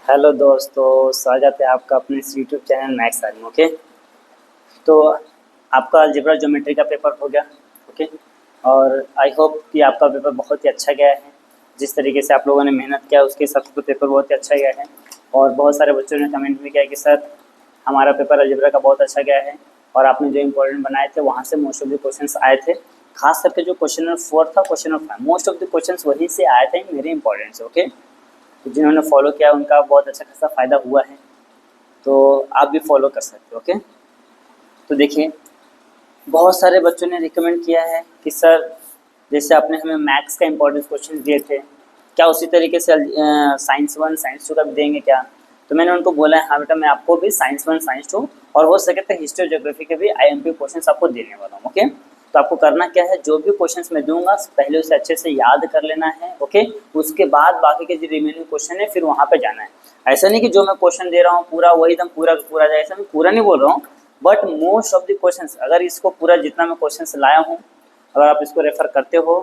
Hello दोस्तों, स्वागत है आपका अपने इस YouTube channel maths army. Okay, तो आपका अलजेब्रा ज्योमेट्री का पेपर हो गया। ओके, और आई होप कि आपका पेपर बहुत ही अच्छा गया है। जिस तरीके से आप लोगों ने मेहनत किया उसके हिसाब से तो पेपर बहुत ही अच्छा गया है। और बहुत सारे बच्चों ने कमेंट भी किया कि सर हमारा पेपर अलजेब्रा का बहुत अच्छा गया है और आपने जो इंपॉर्टेंट बनाए थे वहाँ से मोस्ट ऑफ द क्वेश्चंस आए थे। खास करके जो क्वेश्चन नंबर 4 था, question number 5, most of the questions वहीं से आए थे, मेरे इंपॉर्टेंट से। ओके, तो जिन्होंने फॉलो किया उनका बहुत अच्छा खासा फ़ायदा हुआ है, तो आप भी फॉलो कर सकते हो। ओके, तो देखिए बहुत सारे बच्चों ने रिकमेंड किया है कि सर जैसे आपने हमें मैथ्स का इंपॉर्टेंट क्वेश्चन दिए थे, क्या उसी तरीके से साइंस 1 साइंस 2 का भी देंगे क्या? तो मैंने उनको बोला है हाँ बेटा, मैं आपको भी साइंस 1 साइंस 2 और हो सके तो हिस्ट्री और ज्योग्राफी के भी आईएमपी क्वेश्चन आपको देने वाला हूँ। ओके, तो आपको करना क्या है, जो भी क्वेश्चंस मैं दूंगा पहले उसे अच्छे से याद कर लेना है। ओके, उसके बाद बाकी के जो रिमेनिंग क्वेश्चन है फिर वहाँ पे जाना है। ऐसा नहीं कि जो मैं क्वेश्चन दे रहा हूँ पूरा वही एकदम पूरा पूरा जाए, ऐसा मैं पूरा नहीं बोल रहा हूँ, but most of the questions अगर इसको पूरा जितना मैं क्वेश्चंस लाया हूँ अगर आप इसको रेफर करते हो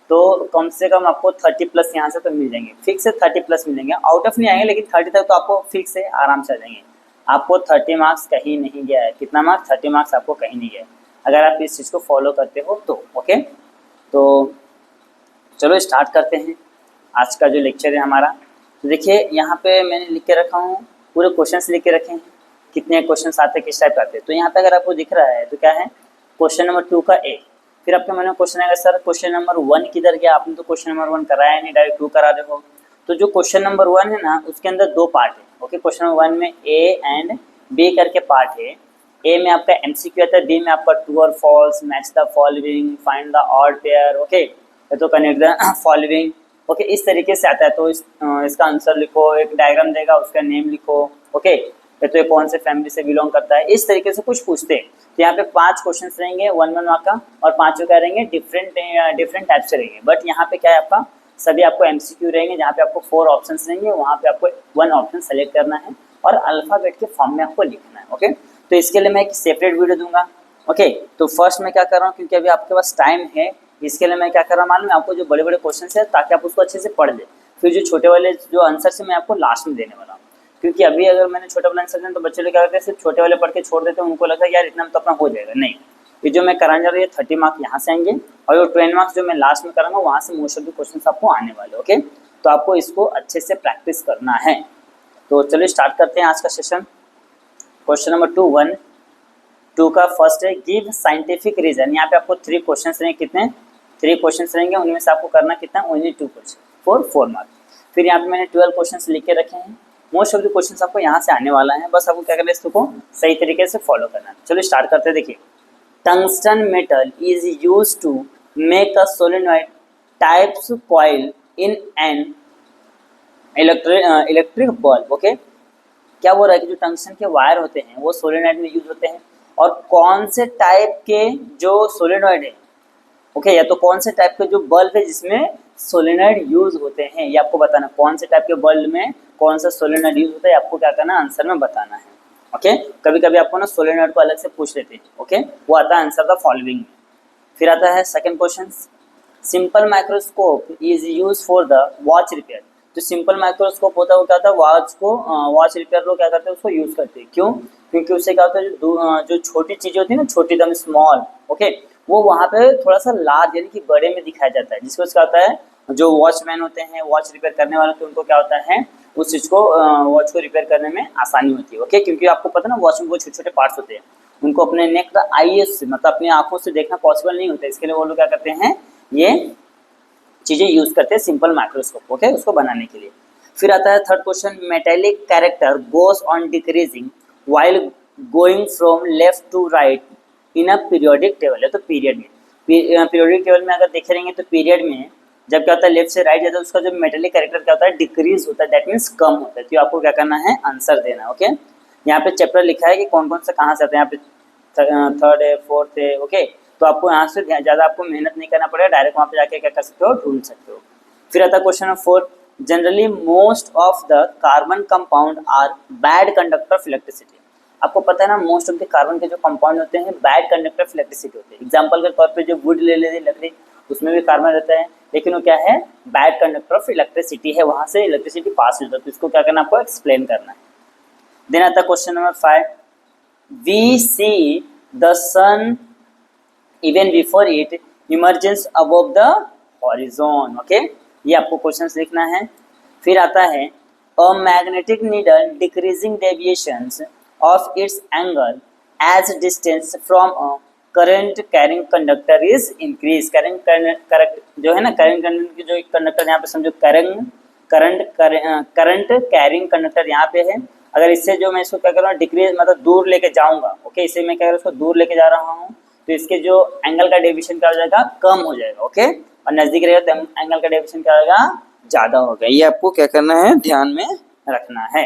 तो कम से कम आपको 30 प्लस यहाँ से तो मिल जाएंगे, फिक्स से 30 प्लस मिलेंगे। आउट ऑफ नहीं आएंगे लेकिन 30 तक तो आपको फिक्स है, आराम से आ जाएंगे। आपको 30 मार्क्स कहीं नहीं गया है। कितना मार्क्स? 30 मार्क्स आपको कहीं नहीं गया है अगर आप इस चीज़ को फॉलो करते हो तो। ओके, तो चलो स्टार्ट करते हैं आज का जो लेक्चर है हमारा। तो देखिए यहाँ पे मैंने लिख के रखा हूँ, पूरे क्वेश्चंस लिख के रखे हैं, कितने क्वेश्चंस आते हैं, किस टाइप आते हैं। तो यहाँ पे अगर आपको दिख रहा है तो क्या है, क्वेश्चन नंबर 2 का ए। फिर आपके मन में क्वेश्चन आएगा सर क्वेश्चन नंबर 1 किधर गया, आपने तो क्वेश्चन नंबर 1 कराया नहीं, डायरेक्ट 2 करा रहे हो। तो जो क्वेश्चन नंबर 1 है ना उसके अंदर 2 पार्ट है। ओके, क्वेश्चन नंबर 1 में ए एंड बी करके पार्ट है। ए में आपका एमसीक्यू आता है, बी में आपका ट्रू और false, match the following, find the odd pair. Okay, तो कनेक्ट द फॉलोइंग। ओके, इस तरीके से आता है। तो इसका आंसर लिखो, एक डायग्राम देगा उसका नेम लिखो। ओके, तो ये कौन से फैमिली से बिलोंग करता है, इस तरीके से कुछ पूछते हैं। तो यहाँ पे 5 क्वेश्चन रहेंगे 1 1 का, और 5 क्या रहेंगे, डिफरेंट टाइप से रहेंगे। बट यहाँ पे क्या है, आपका सभी आपको एमसीक्यू रहेंगे जहाँ पे आपको 4 ऑप्शन रहेंगे, वहाँ पे आपको 1 ऑप्शन सेलेक्ट करना है और अल्फाबेट के फॉर्म में आपको लिखना है। ओके, तो इसके लिए मैं एक सेपरेट वीडियो दूंगा। ओके, तो फर्स्ट मैं क्या कर रहा हूँ, क्योंकि अभी आपके पास टाइम है, इसके लिए मैं क्या कर रहा हूँ मालूम है आपको, जो बड़े बड़े क्वेश्चन है ताकि आप उसको अच्छे से पढ़ ले। फिर जो छोटे वाले जो आंसर से मैं आपको लास्ट में देने वाला हूँ, क्योंकि अभी अगर मैंने छोटे वाले आंसर दें तो बच्चे लोग क्या करते हैं, सिर्फ छोटे वाले पढ़ के छोड़ देते हैं, उनको लगता है यार इतना में तो अपना हो जाएगा। नहीं, ये जो मैं कराने जा रहा हूँ ये 30 मार्क्स यहाँ से आएंगे और जो 20 मार्क्स जो मैं लास्ट में कराऊंगा वहाँ से मोस्ट ऑफ द क्वेश्चन आपको आने वाले। ओके, तो आपको इसको अच्छे से प्रैक्टिस करना है। तो चलिए स्टार्ट करते हैं आज का सेशन। क्वेश्चन नंबर 2 का फर्स्ट है गिव साइंटिफिक रीजन। यहाँ पे आपको 3 क्वेश्चन रहेंगे। कितने? 3 क्वेश्चन रहेंगे, उनमें से आपको करना कितना, ओनली 2 क्वेश्चन फॉर 4 मार्क्स। फिर यहाँ पे मैंने 12 क्वेश्चन लिख के रखे हैं। मोस्ट ऑफ द क्वेश्चन आपको यहाँ से आने वाला है, बस आपको क्या करना है, इसको सही तरीके से फॉलो करना है। चलो स्टार्ट करते हैं। देखिए, tungsten metal is use to make a solenoid types coil in an electric bulb. Okay, क्या बोल रहा है कि जो टंगस्टन के वायर होते हैं वो सोलेनॉइड में यूज होते हैं, और कौन से टाइप के जो सोलेनॉइड है, ओके, या तो कौन से टाइप के जो बल्ब है जिसमें सोलेनॉइड यूज होते हैं, ये आपको बताना। कौन से टाइप के बल्ब में कौन सा सोलेनॉइड यूज होता है आपको क्या करना, आंसर में बताना है। ओके, कभी कभी आपको ना सोलेनॉइड को अलग से पूछ लेते हैं। ओके, वो आता है आंसर द फॉलोइंग में। फिर आता है second question, simple microscope is use for the watch repair. जो सिंपल माइक्रोस्कोप होता है वो क्या होता है, वॉच रिपेयर लोग क्या करते हैं उसको यूज करते हैं। क्यों? क्योंकि उससे क्या होता है, जो छोटी चीजें होती है ना, छोटी दम स्मॉल, ओके, वो वहाँ पे थोड़ा सा लार्ज यानी कि बड़े में दिखाया जाता है, जिसको क्या होता है, जो वॉचमैन होते हैं, वॉच रिपेयर करने वाले, तो उनको क्या होता है, उस चीज को वॉच को रिपेयर करने में आसानी होती है। ओके, क्योंकि आपको पता है ना वॉच में वो छोटे छोटे पार्ट्स होते हैं, उनको अपने नेक का आईएस से मतलब अपनी आंखों से देखना पॉसिबल नहीं होता, इसके लिए वो लोग क्या करते हैं, ये चीजें यूज करते हैं सिंपल माइक्रोस्कोप। ओके, उसको बनाने के लिए। फिर आता है third question, metallic character goes on decreasing while going from left to right in a periodic table. है तो पीरियड में, पीरियोडिक टेबल में अगर देखे रहेंगे तो पीरियड में जब क्या होता है लेफ्ट से राइट जाता है उसका जो मेटेलिक कैरेक्टर क्या होता है, डिक्रीज होता है, दैट मीन्स कम होता है। तो आपको क्या करना है, आंसर देना है। ओके, यहाँ पे चैप्टर लिखा है कि कौन कौन से कहाँ से आते हैं, यहाँ पे थर्ड है, फोर्थ है। ओके, तो आपको यहाँ से ज़्यादा आपको मेहनत नहीं करना पड़ेगा, डायरेक्ट वहाँ पे जाके क्या कर सकते हो, ढूंढ सकते हो। फिर आता है question number 4, generally most of the carbon compound are bad conductor of electricity. आपको पता है ना, मोस्ट ऑफ द कार्बन के जो कंपाउंड होते हैं बैड कंडक्टर ऑफ इलेक्ट्रिसिटी होते हैं। एग्जाम्पल के तौर पे जो वुड ले लेते, लकड़ी, उसमें भी कार्बन रहता है, लेकिन वो क्या है, बैड कंडक्टर ऑफ इलेक्ट्रिसिटी है, वहां से इलेक्ट्रिसिटी पास होता है, तो इसको क्या करना आपको एक्सप्लेन करना है। देन आता है question number 5, we see the sun even before it emergence above the horizon. Okay, ये आपको क्वेश्चन लिखना है। फिर आता है a magnetic needle decreasing deviations of its angle as distance from a current carrying conductor is increase. Current जो है ना, करंट की जो कंडक्टर यहाँ पे समझो, करंट कैरिंग कंडक्टर यहाँ पे है। अगर इससे जो मैं इसको क्या कर रहा हूँ, डिक्रीज मतलब दूर लेके जाऊंगा, ओके, इसे मैं क्या कर रहा हूँ, इसको दूर लेके जा रहा हूँ, तो इसके जो एंगल का डेविएशन क्या हो जाएगा, कम हो जाएगा। ओके, और नजदीक रहेगा तो एंगल का डेविएशन क्या होगा, ज्यादा होगा। ये आपको क्या करना है, ध्यान में रखना है।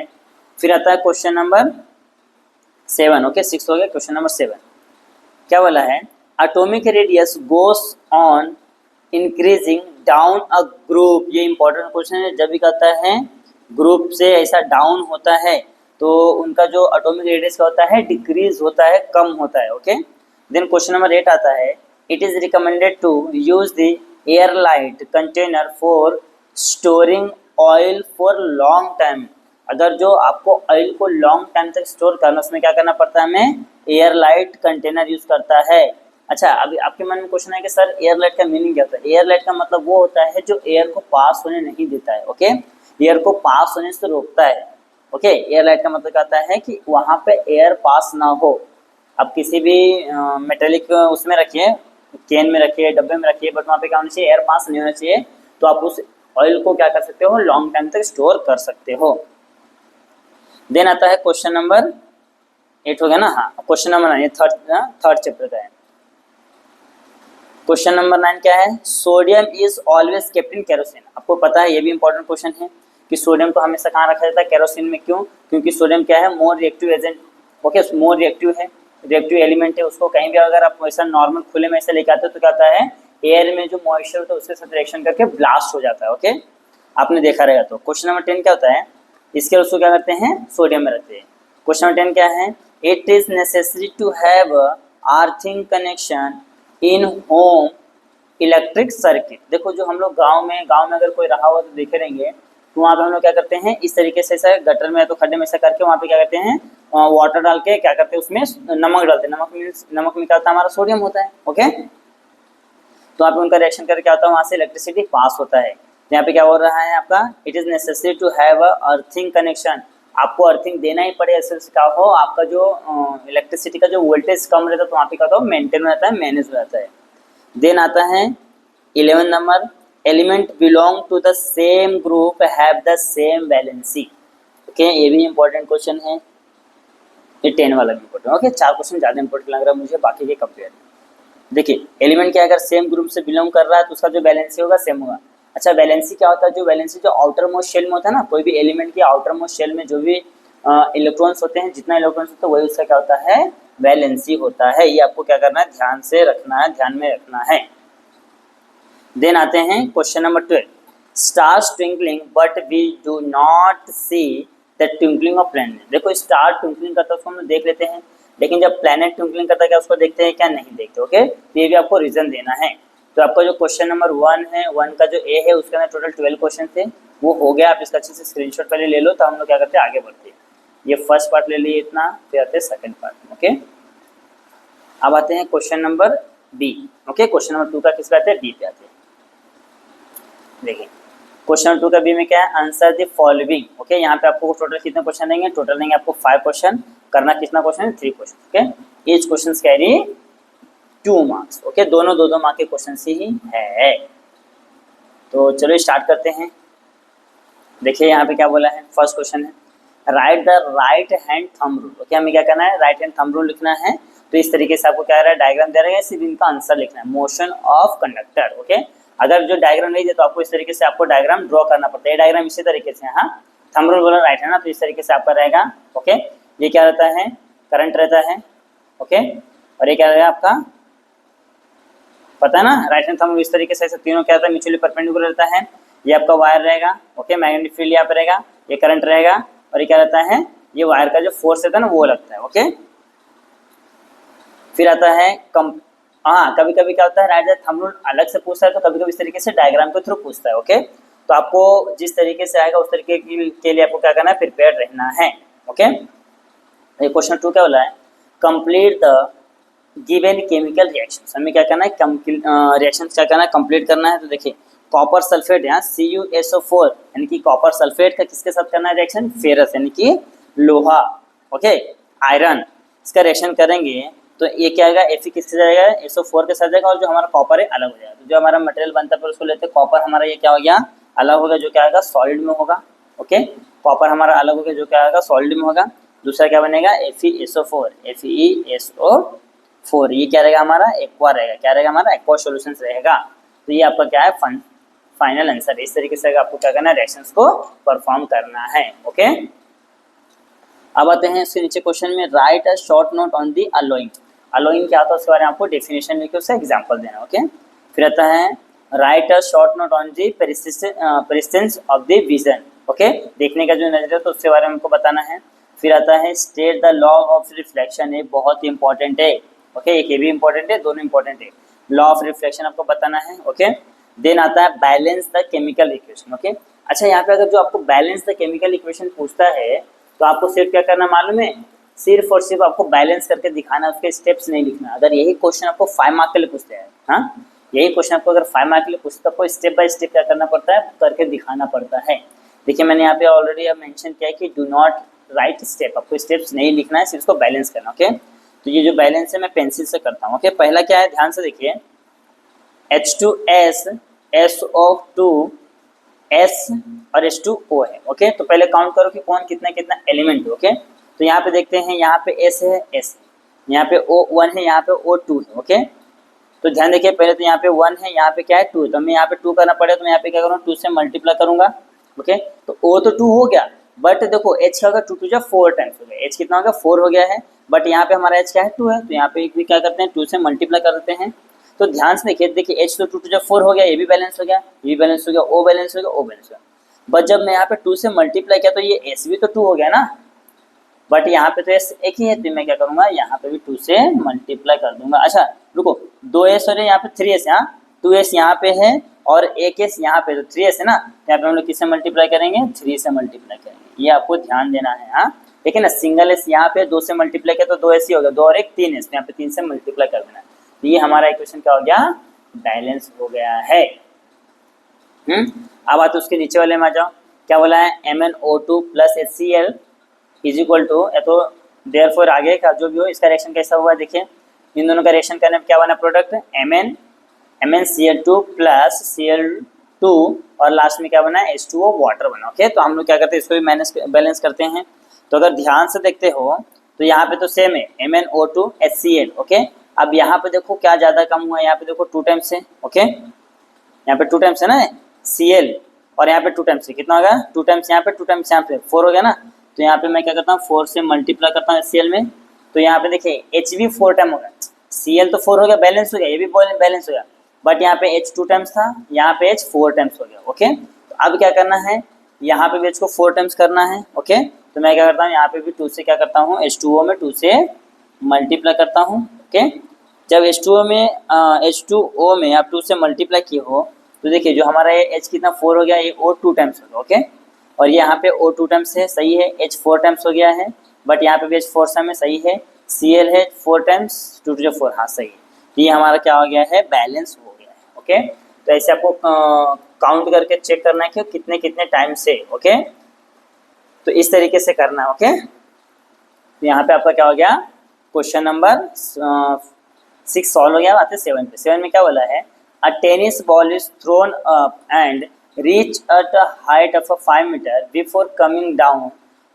फिर आता है क्वेश्चन नंबर 7। ओके, 6 हो गया, क्वेश्चन नंबर 7 क्या बोला है, atomic radius goes on increasing down a group. ये इंपॉर्टेंट क्वेश्चन है, जब भी कहता है ग्रुप से ऐसा डाउन होता है तो उनका जो एटॉमिक रेडियस क्या होता है, डिक्रीज होता है, कम होता है। ओके, देन क्वेश्चन नंबर 8 आता है, it is recommended to use the airtight container for storing oil for long time. अगर जो आपको ऑयल को लॉन्ग टाइम तक स्टोर करना, उसमें क्या करना पड़ता है, हमें एयरलाइट कंटेनर यूज करता है। अच्छा, अभी आपके मन में क्वेश्चन है कि सर एयरलाइट का मीनिंग क्या होता है। एयरलाइट का मतलब वो होता है जो एयर को पास होने नहीं देता है। ओके, एयर को पास होने से रोकता है। ओके, एयरलाइट का मतलब कहता है कि वहाँ पे एयर पास ना हो। आप किसी भी मेटेलिक उसमें रखिए, कैन में रखिए, डब्बे में रखिए, बट वहाँ पे क्या होना चाहिए, एयर पास नहीं होना चाहिए, तो आप उस ऑयल को क्या कर सकते हो, लॉन्ग टाइम तक स्टोर कर सकते हो। देन आता है क्वेश्चन नंबर 8 हो गया ना, हाँ, क्वेश्चन नंबर 9, थर्ड चैप्टर का है। क्वेश्चन नंबर 9 क्या है, sodium is always kept in kerosene. आपको पता है, ये भी इंपॉर्टेंट क्वेश्चन है कि सोडियम को हमेशा कहाँ रखा जाता है, केरोसिन में। क्यों? क्योंकि सोडियम क्या है, more reactive agent. Okay, more reactive है, रिएक्टिव एलिमेंट है। उसको कहीं भी अगर आप वैसा नॉर्मल खुले में ऐसे लेके आते हो तो क्या होता है, एयर में जो मॉइस्चर होता है उसके साथ रिएक्शन करके ब्लास्ट हो जाता है। ओके, आपने देखा रहेगा। तो क्वेश्चन नंबर 10 क्या होता है, इसके उसको क्या करते हैं, सोडियम में रखते हैं। क्वेश्चन नंबर 10 क्या है, it is necessary to have earthing connection in home electric circuit. देखो, जो हम लोग गांव में अगर कोई रहा हुआ तो देखे रहेंगे, तो वहाँ पे हम लोग क्या करते हैं, इस तरीके से ऐसा गटर में या तो खड्डे में ऐसा करके वहाँ पे क्या करते हैं, वाटर डाल के क्या करते हैं, उसमें नमक डालते हैं। नमक में क्या होता है, हमारा सोडियम होता है। ओके, तो वहाँ पे उनका रिएक्शन करके क्या होता है, वहाँ से इलेक्ट्रिसिटी पास होता है। यहाँ पे क्या हो रहा है आपका, it is necessary to have a earthing connection. आपको अर्थिंग देना ही पड़े, ऐसे क्या हो, आपका जो इलेक्ट्रिसिटी का जो वोल्टेज कम रहता है तो वहाँ पे क्या होता है, मेंटेन रहता है, मैनेज हो जाता है। देन आता है 11 number, element belong to the same group have the same valency. Okay, ये भी इंपॉर्टेंट क्वेश्चन है, ये 10 वाला भी इंपॉर्टेंट। ओके, 4 क्वेश्चन ज़्यादा इंपॉर्टेंट लग रहा है मुझे बाकी के कंपेयर। देखिए, एलिमेंट क्या अगर सेम ग्रुप से बिलोंग कर रहा है तो उसका जो वैलेंसी होगा सेम होगा। अच्छा, वैलेंसी क्या होता है, जो वैलेंसी जो आउटर मोस्ट शेल में होता है ना, कोई भी एलिमेंट की आउटर मोस्ट शेल में जो भी इलेक्ट्रॉन्स होते हैं, जितना इलेक्ट्रॉन्स होता है वही उसका क्या होता है, वैलेंसी होता है। ये आपको क्या करना है, ध्यान से रखना है, ध्यान में रखना है। देन आते हैं question number 12, stars twinkling but we do not see the twinkling of planet. देखो, स्टार ट्विंकलिंग करता है उसको हम देख लेते हैं, लेकिन जब प्लैनेट ट्विंकलिंग करता है क्या उसको देखते हैं क्या, नहीं देखते। ओके, तो ये भी आपको रीजन देना है। तो आपका जो क्वेश्चन नंबर 1 है, 1 का जो ए है उसके अंदर टोटल 12 क्वेश्चन थे, वो हो गया। आप इसका अच्छे से स्क्रीनशॉट पहले ले लो, तो हम लोग क्या करते हैं, आगे बढ़ते हैं। ये फर्स्ट पार्ट ले लिए इतना, फिर आते हैं सेकंड पार्ट। ओके, अब आते हैं question number B. Okay, question number 2 का किस पे आते हैं, बी पे आते हैं। देखिए, क्वेश्चन नंबर 2 का बी में क्या है, आंसर द फॉलोइंग। ओके, यहाँ पे आपको टोटल कितने क्वेश्चन देंगे, टोटल देंगे आपको 5 क्वेश्चन। करना कितना क्वेश्चन है, 3 question. Okay, each question carry 2 marks. Okay, दोनों 2-2 मार्क के क्वेश्चन ही है। तो चलो स्टार्ट करते हैं। देखिए यहाँ पे क्या बोला है, फर्स्ट क्वेश्चन है, write the right hand thumb rule. Okay, हमें क्या करना है, राइट हैंड थंब रूल लिखना है। तो इस तरीके से आपको क्या रहा है, डायग्राम दे रहा है, सिर्फ इनका आंसर लिखना है, मोशन ऑफ कंडक्टर। ओके, अगर जो डायग्राम नहीं दे तो आपको इस तरीके से आपको डायग्राम ड्रॉ करना पड़ता है। ये डायग्राम इसी तरीके से, हाँ, थंब रूल बोला राइट है ना, तो इस तरीके से आपका रहेगा। ओके, ये क्या रहता है, करंट रहता है। ओके, और ये क्या रहेगा आपका, पता है ना, राइट हैंड थंब रूल इस तरीके से, ऐसे तीनों क्या रहता है, म्यूचुअली परपेंडिकुलर रहता है। ये आपका वायर रहेगा। ओके, मैग्नेटिक फील्ड यहाँ पे रहेगा, ये करंट रहेगा, और ये क्या रहता है, ये वायर का जो फोर्स रहता है ना वो लगता है। ओके, फिर आता है हाँ कभी कभी क्या होता है राइट द थंब रूल अलग से पूछता है, तो कभी कभी इस तरीके से डायग्राम के थ्रू पूछता है। ओके, तो आपको जिस तरीके से आएगा उस तरीके के लिए आपको क्या करना है, प्रिपेयर रहना है। ओके, ये क्वेश्चन 2 क्या बोला है, complete the given chemical reactions. हमें क्या करना है, रिएक्शंस क्या करना है, कंप्लीट करना है। तो देखिए कॉपर सल्फेट यहाँ CuSO4 यानी कि कॉपर सल्फेट का किसके साथ करना है रिएक्शन, फेरस यानी कि लोहा, ओके आयरन, इसका रिएक्शन करेंगे तो ये क्या आएगा, Fe किसके साथ जाएगा, SO4 के साथ जाएगा, और जो हमारा कॉपर है अलग हो जाएगा। तो जो हमारा मटेरियल बनता है पर उसको लेते हैं कॉपर, हमारा ये क्या हो गया, अलग होगा, जो क्या आएगा सॉलिड में होगा। ओके, कॉपर हमारा अलग होगा, जो क्या आएगा सॉलिड में होगा। दूसरा क्या बनेगा, FeSO4, FeSO4, ये क्या रहेगा हमारा, एक्वा रहेगा, क्या रहेगा हमारा, एक्वा सॉल्यूशन रहेगा। तो ये आपका क्या है, फाइनल आंसर। इस तरीके से आपको क्या करना है, रिएक्शंस को परफॉर्म करना है। ओके, अब आते हैं इसके नीचे क्वेश्चन में, right a short note on the allowing. Allowing क्या होता है उसके बारे में आपको डेफिनेशन लिख के उसका एग्जांपल देना। ओके, फिर आता है write a short note on the persistence of the vision. Okay, देखने का जो नजरिया तो उसके बारे में हमको बताना है। फिर आता है state the law of reflection, ये बहुत ही इंपॉर्टेंट है। ओके, एक ये भी इंपॉर्टेंट है, दोनों इंपॉर्टेंट है। लॉ ऑफ रिफ्लेक्शन आपको बताना है। ओके, देन आता है balance the chemical equation. Okay, अच्छा यहाँ पे अगर जो आपको बैलेंस द केमिकल इक्वेशन पूछता है तो आपको सिर्फ क्या करना मालूम है, सिर्फ और सिर्फ आपको बैलेंस करके दिखाना, उसके स्टेप्स नहीं लिखना। अगर यही क्वेश्चन आपको 5 मार्क के लिए पूछते हैं, हाँ यही क्वेश्चन आपको अगर 5 मार्क के लिए पूछते, तो आपको स्टेप बाय स्टेप क्या करना पड़ता है, करके दिखाना पड़ता है। देखिए मैंने यहाँ पे ऑलरेडी अब मेंशन किया है कि डू नॉट राइट स्टेप, आपको स्टेप्स नहीं लिखना है, सिर्फ उसको बैलेंस करना। ओके, तो ये जो बैलेंस है मैं पेंसिल से करता हूँ। ओके, पहला क्या है, ध्यान से देखिए, H2S, SO2, S और H2O है। ओके, तो पहले काउंट करो कि कौन कितना कितना एलिमेंट है। ओके, तो यहाँ पे देखते हैं, यहाँ पे S है, S, यहाँ पे O1 है, यहाँ पे O2 है। ओके, तो ध्यान देखिए, पहले तो यहाँ पे 1 है, यहाँ पे क्या है 2 है, तो हमें यहाँ पे 2 करना पड़ेगा, तो मैं यहाँ पे क्या करूँगा, 2 से मल्टीप्लाई करूँगा। ओके, तो O तो 2 हो गया, बट देखो H क्या होगा, 2 2 4 टाइम्स हो गया, H कितना हो गया, 4 हो गया है, बट यहाँ पे हमारा H क्या है, 2 है, तो यहाँ पे भी क्या करते हैं, 2 से मल्टीप्लाई कर देते हैं। तो ध्यान से देखिए H तो 2 2 4 हो गया, ये भी बैलेंस हो गया, ये भी बैलेंस हो गया, O बैलेंस हो गया, O बैलेंस हो गया। बट जब मैं यहाँ पे 2 से मल्टीप्लाई किया तो ये S भी तो 2 हो गया ना, बट यहाँ पे तो S एक ही है, तो मैं क्या करूँगा, यहाँ पे भी 2 से मल्टीप्लाई कर दूंगा। अच्छा रुको, 2S और यहाँ पे 3S, यहाँ 2S यहाँ पे है और एक S यहाँ पे, तो 3S है ना, यहाँ पे हम लोग किससे मल्टीप्लाई करेंगे, 3 से मल्टीप्लाई करेंगे, ये आपको ध्यान देना है। हाँ ठीक है ना, सिंगल S यहाँ पे 2 से मल्टीप्लाई किया तो 2S ही हो गया, 2 और 1 3S, यहाँ पे 3 से मल्टीप्लाई कर देना। तो ये हमारा इक्वेशन क्या हो गया, बैलेंस हो गया है। अब आते उसके नीचे वाले में आ जाओ, क्या बोला है, MnO2 plus HCl is equal to, तो देयरफॉर आगे का जो भी हो इसका रिएक्शन कैसा हुआ है, देखिए इन दोनों का रिएक्शन करने में क्या बना प्रोडक्ट, MnCl2 प्लस Cl2 और लास्ट में क्या बना है, H2O वाटर बना। ओके, तो हम लोग क्या करते हैं, इसको भी बैलेंस करते हैं। तो अगर ध्यान से देखते हो तो यहाँ पे तो सेम है, MnO2 HCl। ओके, अब यहाँ पे देखो क्या ज़्यादा कम हुआ है, यहाँ पे देखो 2 टाइम्स है। ओके, यहाँ पे 2 टाइम्स है ना Cl, और यहाँ पे 2 टाइम्स है, कितना होगा, 2 टाइम्स यहाँ पे 2 टाइम्स यहाँ पे 4 हो गया ना। तो यहाँ पे मैं क्या करता हूँ, 4 से मल्टीप्लाई करता हूँ Cl में, तो यहाँ पे देखिए H भी 4 टाइम होगा, Cl तो 4 हो गया, बैलेंस हो गया, ये भी बैलेंस हो गया, बट यहाँ पे H 2 टाइम्स था, यहाँ पे H 4 टाइम्स हो गया। ओके, तो अब क्या करना है, यहाँ पे भी H को 4 टाइम्स करना है। ओके, तो मैं क्या करता हूँ, यहाँ पे भी 2 से क्या करता हूँ, H2O में 2 से मल्टीप्लाई करता हूँ। ओके, जब H2O में आप 2 से मल्टीप्लाई किए हो तो देखिए जो हमारा ये H कितना 4 हो गया, ये O 2 टाइम्स हो गया। ओके, और यहाँ पे O 2 टाइम्स है, सही है, H 4 टाइम्स हो गया है, बट यहाँ पे भी H 4 समय सही है, Cl है 4 टाइम्स 2 to 4, हाँ सही है। तो ये हमारा क्या हो गया है, बैलेंस हो गया है। ओके, तो ऐसे आपको काउंट करके चेक करना है कि कितने कितने टाइम से। ओके, तो इस तरीके से करना है। ओके, तो यहाँ पे आपका क्या हो गया, क्वेश्चन नंबर 6 सॉल्व हो गया। आते 7 पे, 7 में क्या बोला है, a tennis ball is thrown up and reach at a height of 5 meter before coming down,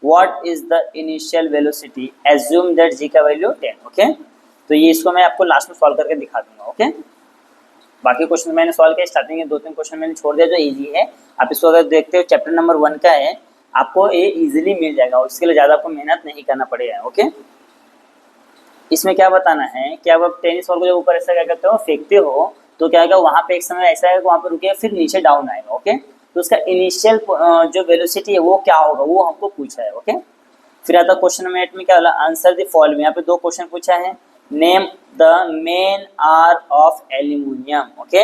what is the initial velocity, assume that g का वैल्यू 10। ओके, तो ये इसको मैं आपको लास्ट में सॉल्व करके दिखा दूंगा। ओके, बाकी क्वेश्चन मैंने सॉल्व किया, स्टार्टिंग के 2-3 क्वेश्चन मैंने छोड़ दिया जो इजी है। आप इसको अगर देखते हो, चैप्टर नंबर 1 का है, आपको ये इजीली मिल जाएगा और इसके लिए ज़्यादा आपको मेहनत नहीं करना पड़ेगा। ओके, इसमें क्या बताना है कि आप टेनिस बॉल को जब ऊपर ऐसा क्या करते हो, फेंकते हो, तो क्या होगा, वहाँ पे एक समय ऐसा है कि वहाँ पे रुके फिर नीचे डाउन आएगा। ओके, तो उसका इनिशियल जो वेलोसिटी है वो क्या होगा, वो हमको पूछा है। ओके, फिर आता क्वेश्चन नंबर 8 में क्या बोला, आंसर द फॉलोइंग। यहाँ पे 2 क्वेश्चन पूछा है, name the main ore of aluminium. Okay,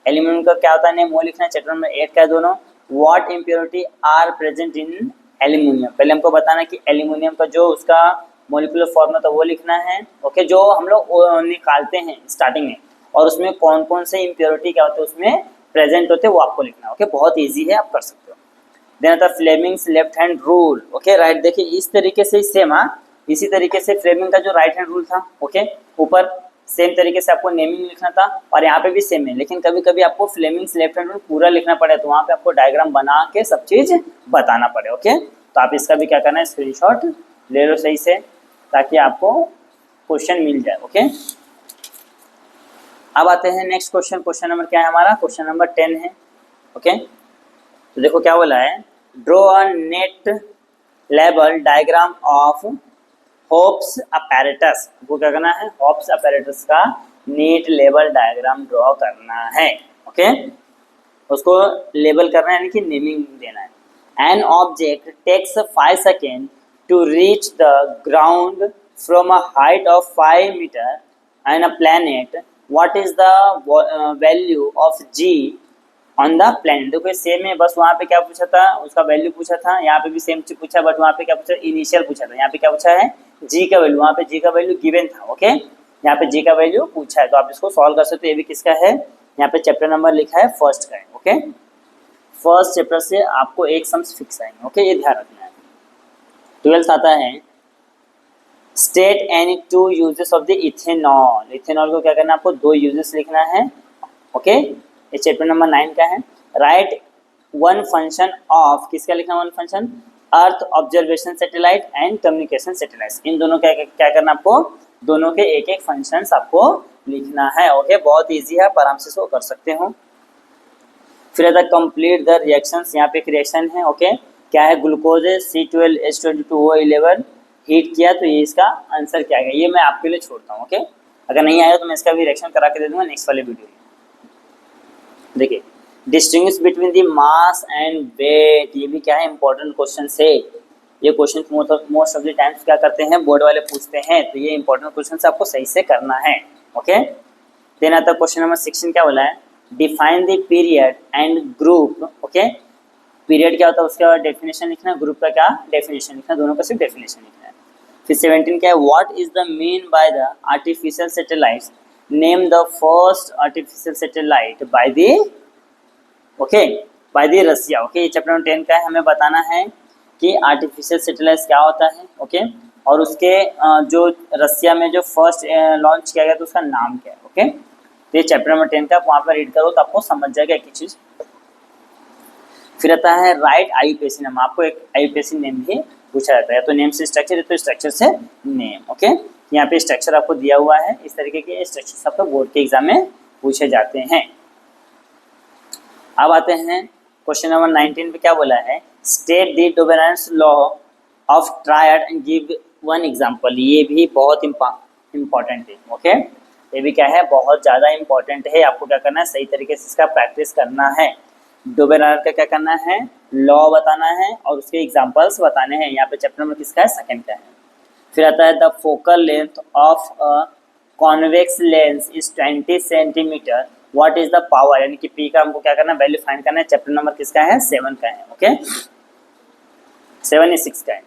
aluminium का क्या होता है नेम वो लिखना है। चैप्टर नंबर 8 का है दोनों। What impurity are present in aluminium, पहले हमको बताना कि एल्यूमिनियम का जो उसका मॉलिक्यूलर फॉर्मूला था वो लिखना है। ओके, जो हम लोग निकालते हैं स्टार्टिंग में, और उसमें कौन कौन से इम्प्योरिटी क्या होते हैं उसमें प्रेजेंट होते हैं वो आपको लिखना है। ओके, बहुत ईजी है, आप कर सकते हो। देन आता है Fleming's left hand rule. Okay, right, देखिए इस तरीके से सेम, इसी तरीके से फ्लेमिंग का जो राइट हैंड रूल था, ओके, ऊपर सेम तरीके से आपको नेमिंग लिखना था, और यहाँ पे भी सेम है, लेकिन कभी कभी आपको फ्लेमिंग्स लेफ्ट हैंड रूल पूरा लिखना पड़े, तो वहाँ पे आपको डायग्राम बना के सब चीज बताना पड़े। ओके, तो आप इसका भी क्या करना है, स्क्रीनशॉट ले लो सही से, ताकि आपको क्वेश्चन मिल जाए। ओके, अब आते हैं नेक्स्ट क्वेश्चन। क्वेश्चन नंबर क्या है हमारा, क्वेश्चन नंबर 10 है। ओके, तो देखो क्या बोला है, draw a net level diagram of hopes apparatus. आपको क्या करना है, होप्स अपैरेटस का नेट लेवल डायग्राम ड्रॉ करना है। ओके, उसको लेबल करना है, यानी कि नेमिंग देना है। An object takes 5 second to reach the ground from a height of 5 metre and a planet, what is the value of G on the planet. देखो सेम है, बस वहाँ पे क्या पूछा था, उसका वैल्यू पूछा था, यहाँ पे भी सेम चीज पूछा, बट वहाँ पे क्या पूछा, इनिशियल पूछा था। यहाँ पे क्या पूछा है, जी का वैल्यू, वहाँ पे जी का वैल्यू गिवन था। ओके, यहाँ पे जी का वैल्यू पूछा है, तो आप इसको सॉल्व कर सकते हो। ये भी किसका है, यहाँ पे चैप्टर नंबर लिखा है फर्स्ट का है। ओके, फर्स्ट चैप्टर से आपको एक सम्स फिक्स आएंगे। ओके, ये ध्यान रखना है। 12th आता है, state any 2 uses of the ethanol. Ethanol को क्या करना है, आपको 2 यूजेस लिखना है। ओके, ये चैप्टर नंबर 9 का है। राइट वन फंक्शन ऑफ, किसका लिखना है one function, earth observation satellite and communication satellite. इन दोनों का क्या करना आपको, दोनों के एक एक फंक्शंस आपको लिखना है। ओके, बहुत इजी है, आप आराम से इसको कर सकते हो। फिर आता है कंप्लीट द रिएक्शंस। यहाँ पे एक रिएक्शन है। ओके, क्या है, ग्लूकोज C12H22O11 हीट किया, तो ये इसका आंसर क्या है, ये मैं आपके लिए छोड़ता हूँ। ओके, अगर नहीं आया तो मैं इसका भी रिएक्शन करा के दे दूंगा नेक्स्ट वाले वीडियो में। देखिए, distinguish between the mass and weight, ये भी क्या है, इंपॉर्टेंट क्वेश्चन है। ये क्वेश्चन मोस्ट ऑफ द टाइम्स क्या करते हैं, बोर्ड वाले पूछते हैं, तो ये इंपॉर्टेंट क्वेश्चन आपको सही से करना है। ओके, देन आता है क्वेश्चन नंबर 16, क्या बोला है, define the period and group. Okay, period क्या होता है उसका डेफिनेशन लिखना, ग्रुप का क्या डेफिनेशन लिखना, दोनों का सिर्फ डेफिनेशन लिखना है। फिर 17 क्या है, what is the mean by the artificial satellites, name the first artificial satellite by the, okay, by the Russia. Okay, ये चैप्टर नंबर 10 का है, हमें बताना है कि आर्टिफिशियल सैटेलाइट क्या होता है। ओके, और उसके जो रसिया में जो फर्स्ट लॉन्च किया गया तो उसका नाम क्या है। ओके, तो ये चैप्टर नंबर 10 का आप वहाँ पर रीड करो तो आपको समझ जाएगा एक ही चीज़। फिर आता है राइट आईयूपीएसी नेम, आपको एक आईयूपीएसी नेम भी पूछा जाता है, तो नेम से स्ट्रक्चर है तो स्ट्रक्चर से नेम। ओके, यहाँ पे स्ट्रक्चर आपको दिया हुआ है, इस तरीके के स्ट्रक्चर आपको बोर्ड के एग्जाम में पूछे जाते हैं। अब आते हैं क्वेश्चन नंबर 19 पे, क्या बोला है, state the dominance law of triad and give one example. ये भी बहुत इम्पॉर्टेंट है। ओके, ये भी क्या है, बहुत ज़्यादा इम्पॉर्टेंट है, आपको क्या करना है, सही तरीके से इसका प्रैक्टिस करना है। डोबेनार का क्या करना है, लॉ बताना है और उसके एग्जांपल्स बताने हैं। यहाँ पे चैप्टर नंबर किसका है, सेकंड का है। फिर आता है the focal length of a convex lens is 20 centimetre, what is the power, यानी कि पी का हमको क्या करना है, वैल्यू फाइंड करना है। चैप्टर नंबर किसका है, 7 का है। ओके, 7 is 6 का है।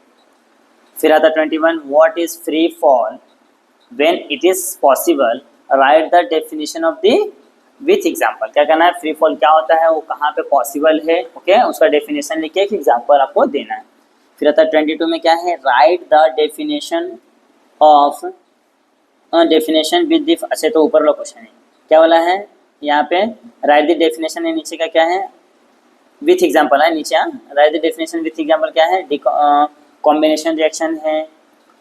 फिर आता है 21, what is free fall when it is possible, right the definition of the with example. क्या करना है, फ्री फॉल क्या होता है, वो कहाँ पे पॉसिबल है। ओके, उसका डेफिनेशन लिख के एक एग्जाम्पल आपको देना है। फिर आता है 22 में क्या है, write the definition of definition with the, अच्छा तो ऊपर वाला क्वेश्चन है, क्या वाला है यहाँ पे, राइट द डेफिनेशन है, नीचे का क्या है, विथ एग्जाम्पल है नीचे। Right the definition with example क्या है, कॉम्बिनेशन रिएक्शन है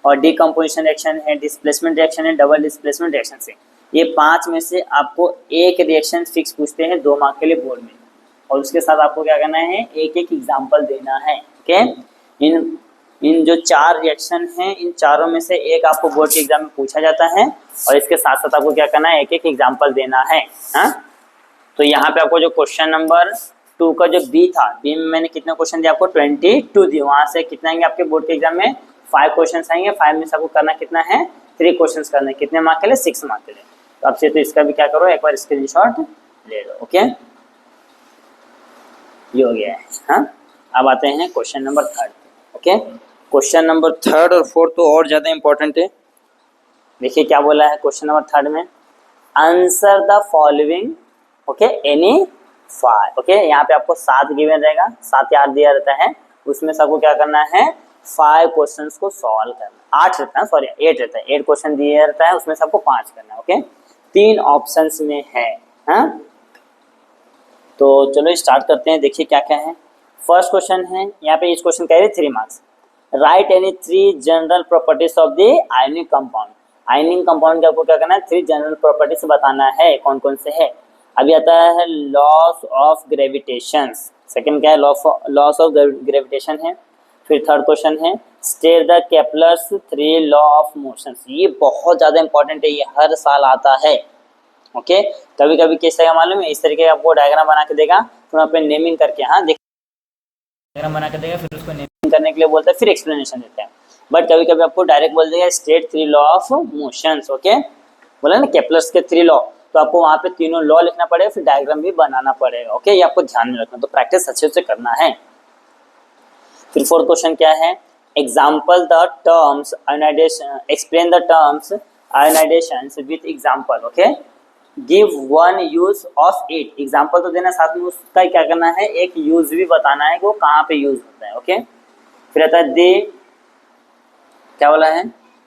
और डिकम्पोजिशन रिएक्शन है, डिस्प्लेसमेंट रिएक्शन है, डबल डिस्प्लेसमेंट रिएक्शन से। ये 5 में से आपको एक रिएक्शन फिक्स पूछते हैं 2 मार्क के लिए बोर्ड में, और उसके साथ आपको क्या करना है, एक एक एग्जाम्पल देना है। ओके, इन जो 4 रिएक्शन हैं, इन चारों में से एक आपको बोर्ड के एग्जाम में पूछा जाता है, और इसके साथ साथ आपको क्या करना है, एक एक एग्जाम्पल देना है। हाँ, तो यहाँ पे आपको जो क्वेश्चन नंबर 2 का जो बी था, बी में मैंने कितने क्वेश्चन दिए आपको, 22 दिए, वहाँ से कितना आएंगे आपके बोर्ड के एग्जाम में, 5 क्वेश्चन आएंगे, 5 में से आपको करना कितना है, 3 क्वेश्चन करना है, कितने मार्क के लिए, 6 मार्क के लिए। तो आपसे तो इसका भी क्या करो, एक बार स्क्रीनशॉट ले लो। ओके, ये हो गया है। हाँ, अब आते हैं question number 3। Okay, question number 3 और 4 तो और ज़्यादा इंपॉर्टेंट है। देखिए क्या बोला है क्वेश्चन नंबर 3 में, answer the following okay any 5। Okay, यहाँ पे आपको 7 गिवन रहेगा, 7 या 8 दिया रहता है, उसमें सबको क्या करना है, 5 क्वेश्चंस को सॉल्व करना। 8 रहता है, सॉरी 8 रहता है, 8 क्वेश्चन दिया रहता है, उसमें सबको 5 करना है। ओके, 3 ऑप्शंस में है। हाँ, तो चलो स्टार्ट करते हैं। देखिए क्या क्या है। फर्स्ट क्वेश्चन है, यहाँ पे इस क्वेश्चन का है 3 marks. Right any 3 general properties of the ionic compound. Ionic compound के आपको क्या करना है, 3 जनरल प्रॉपर्टीज बताना है, कौन कौन से है। अभी आता है लॉस ऑफ ग्रेविटेशन, सेकंड क्या है, लॉस ऑफ ग्रेविटेशन है। फिर थर्ड क्वेश्चन है state the Kepler's 3 law of motion. ये बहुत ज़्यादा इंपॉर्टेंट है, ये हर साल आता है। ओके, कभी कभी कैसे का मालूम है, इस तरीके का आपको डायग्राम बना के देगा, फिर वहाँ पे नेमिंग करके, हाँ देख डायग्राम बना के देगा, फिर उसको नेमिंग करने के लिए बोलता है, फिर एक्सप्लेनेशन देता है। बट कभी कभी आपको डायरेक्ट बोल देगा state 3 law of motions. Okay, बोला ना केपलर्स के 3 लॉ, तो आपको वहाँ पे तीनों लॉ लिखना पड़ेगा, फिर डायग्राम भी बनाना पड़ेगा। ओके, ये आपको ध्यान में रखना, तो प्रैक्टिस अच्छे से करना है। फिर फोर्थ क्वेश्चन क्या है, example the terms ionisation, explain the terms ionisation with example. Okay, give one use of it. Example तो देना, साथ में उसका क्या करना है, एक यूज भी बताना है कि वो कहाँ पे यूज होता है। ओके, फिर आता है द, क्या बोला है,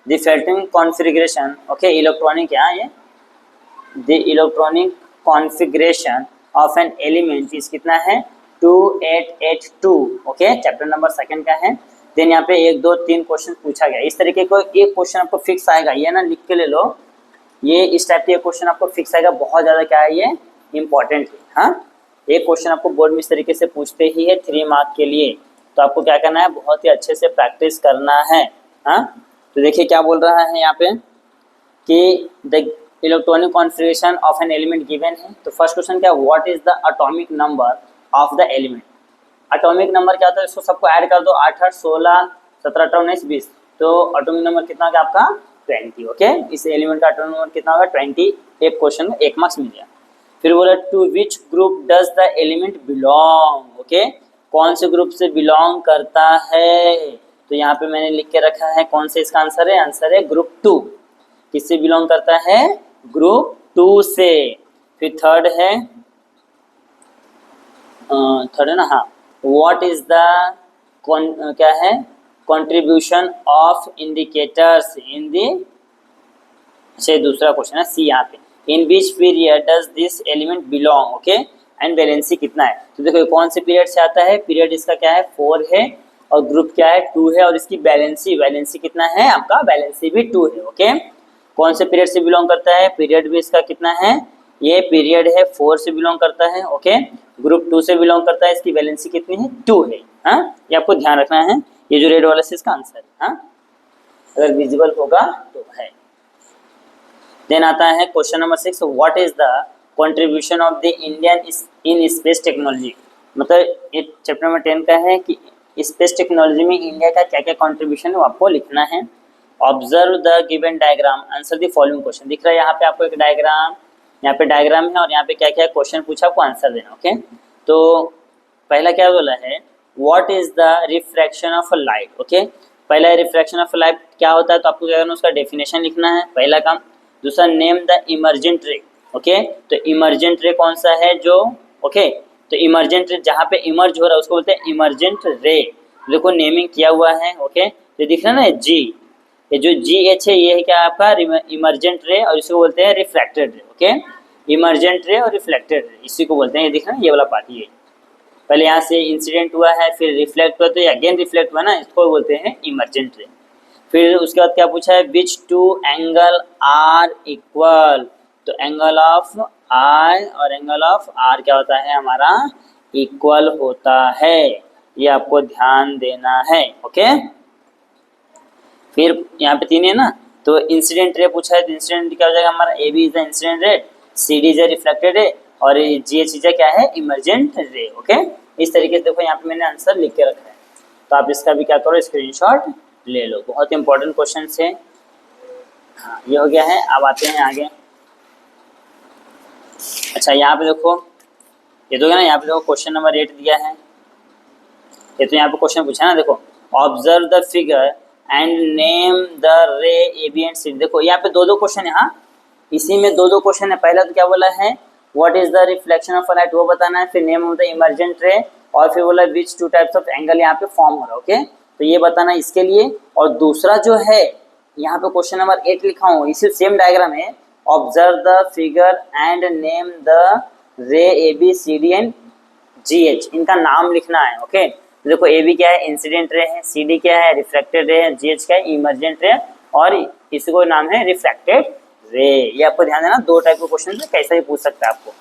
the following configuration. Okay, electronic, यहाँ ये the electronic configuration of an element is कितना है, 2882। ओके, चैप्टर नंबर 2 का है। देन यहाँ पे 1 2 3 क्वेश्चन पूछा गया। इस तरीके को एक क्वेश्चन आपको फिक्स आएगा, ये ना लिख के ले लो, ये इस टाइप के क्वेश्चन आपको फिक्स आएगा, बहुत ज़्यादा क्या है, ये इंपॉर्टेंट है। हाँ, एक क्वेश्चन आपको बोर्ड में इस तरीके से पूछते ही है 3 मार्क के लिए, तो आपको क्या करना है, बहुत ही अच्छे से प्रैक्टिस करना है। हाँ, तो देखिए क्या बोल रहा है यहाँ पे कि the electronic configuration of an element given है। तो फर्स्ट क्वेश्चन क्या, what is the atomic number of the element. Atomic number क्या होता है, इसको सबको ऐड कर दो, 8 8 16 17 18 19 20, तो एटॉमिक नंबर कितना होगा आपका, 20। ओके, इस एलिमेंट का एटॉमिक नंबर कितना होगा, 20। एक क्वेश्चन में 1 मार्क्स मिल गया। फिर बोला to which group does the element belong. Okay, कौन से ग्रुप से बिलोंग करता है, तो यहाँ पे मैंने लिख के रखा है कौन से, इसका आंसर है ग्रुप 2। किससे बिलोंग करता है, ग्रुप 2 से। फिर थर्ड है ना, हाँ, व्हाट इज द क्या है, contribution of indicators in the, से दूसरा क्वेश्चन है सी, यहाँ पे in which period does this element belong. Okay, and valency कितना है, तो देखो कौन से पीरियड से आता है, पीरियड इसका क्या है 4 है, और ग्रुप क्या है 2 है, और इसकी वैलेंसी कितना है आपका, वैलेंसी भी 2 है। ओके, कौन से पीरियड से बिलोंग करता है, पीरियड भी इसका कितना है, ये पीरियड है 4 से बिलोंग करता है। ओके, ग्रुप 2 से बिलोंग करता है, इसकी वैलेंसी कितनी है, 2 है। हाँ, ये आपको ध्यान रखना है, ये जो रेड वाला है इसका आंसर है। हाँ, अगर विजिबल होगा तो है। देन आता है question number 6, what is the contribution of the Indian in space technology. मतलब ये चैप्टर नंबर 10 का है कि स्पेस टेक्नोलॉजी में इंडिया का क्या क्या कंट्रीब्यूशन है वो आपको लिखना है। Observe the given diagram, answer the following question. दिख रहा है यहाँ पे आपको एक डायग्राम, यहाँ पे डायग्राम है और यहाँ पे क्या क्या क्वेश्चन पूछा, आपको आंसर देना। ओके, तो पहला क्या बोला है, what is the refraction of light. Okay, पहला रिफ्रैक्शन ऑफ लाइट क्या होता है, तो आपको क्या करना है, उसका डेफिनेशन लिखना है, पहला काम। दूसरा नेम द इमर्जेंट रे। ओके, तो इमर्जेंट रे कौन सा है जो, ओके, तो इमर्जेंट रे जहाँ पे इमर्ज हो रहा है उसको बोलते हैं इमर्जेंट रे। देखो नेमिंग किया हुआ है। ओके, तो दिख रहा है ना जी, ये जो GH है ये है क्या आपका इमर्जेंट रे, और इसको बोलते हैं रिफ्लेक्टेड रे। ओके, इमर्जेंट रे और रिफ्लेक्टेड रे इसी को बोलते हैं। ये दिख रहा है ये वाला पार्ट, ये पहले यहाँ से इंसिडेंट हुआ है, फिर रिफ्लेक्ट हुआ, तो ये अगेन रिफ्लेक्ट हुआ ना, इसको बोलते हैं इमर्जेंट रे। फिर उसके बाद क्या पूछा है, विच 2 एंगल आर इक्वल। तो एंगल ऑफ आई और एंगल ऑफ आर क्या होता है हमारा, इक्वल होता है, ये आपको ध्यान देना है। ओके, फिर यहाँ पे 3 है ना, तो इंसिडेंट रे पूछा है, तो इंसिडेंट क्या हो जाएगा हमारा, A B is the incident ray, C D is the reflected ray, और जी एच इज क्या है, इमर्जेंट रे। ओके, इस तरीके से देखो यहाँ पे मैंने आंसर लिख के रखा है, तो आप इसका भी क्या करो स्क्रीनशॉट ले लो। बहुत इंपॉर्टेंट क्वेश्चन है। हाँ, ये हो गया है। अब आते हैं आगे। अच्छा, यहाँ पे देखो, ये तो क्या ना, यहाँ पे देखो क्वेश्चन नंबर 8 दिया है। ये तो यहाँ पे क्वेश्चन पूछा ना, देखो observe the figure and name the ray A B and सी। देखो यहाँ पे दो दो क्वेश्चन है। हाँ, इसी में दो दो क्वेश्चन है। पहला तो क्या बोला है, what is the reflection of light, वो बताना है। फिर नेम ऑफ द इमर्जेंट रे, और फिर बोला विच टू टाइप्स ऑफ एंगल यहाँ पे फॉर्म हो रहा है। ओके, तो ये बताना इसके लिए। और दूसरा जो है, यहाँ पे क्वेश्चन नंबर 8 लिखा हूँ, इसी सेम डायग्राम है। Observe the figure and name the ray A B C D and G H, इनका नाम लिखना है। ओके, देखो ए बी क्या है, इंसिडेंट रे है। सी डी क्या है, रिफ्लेक्टेड रे है। जी एच क्या है, इमर्जेंट रे, और इसको नाम है रिफ्लेक्टेड रे। ये आपको ध्यान देना, दो टाइप के क्वेश्चन है, कैसा भी पूछ सकता है आपको।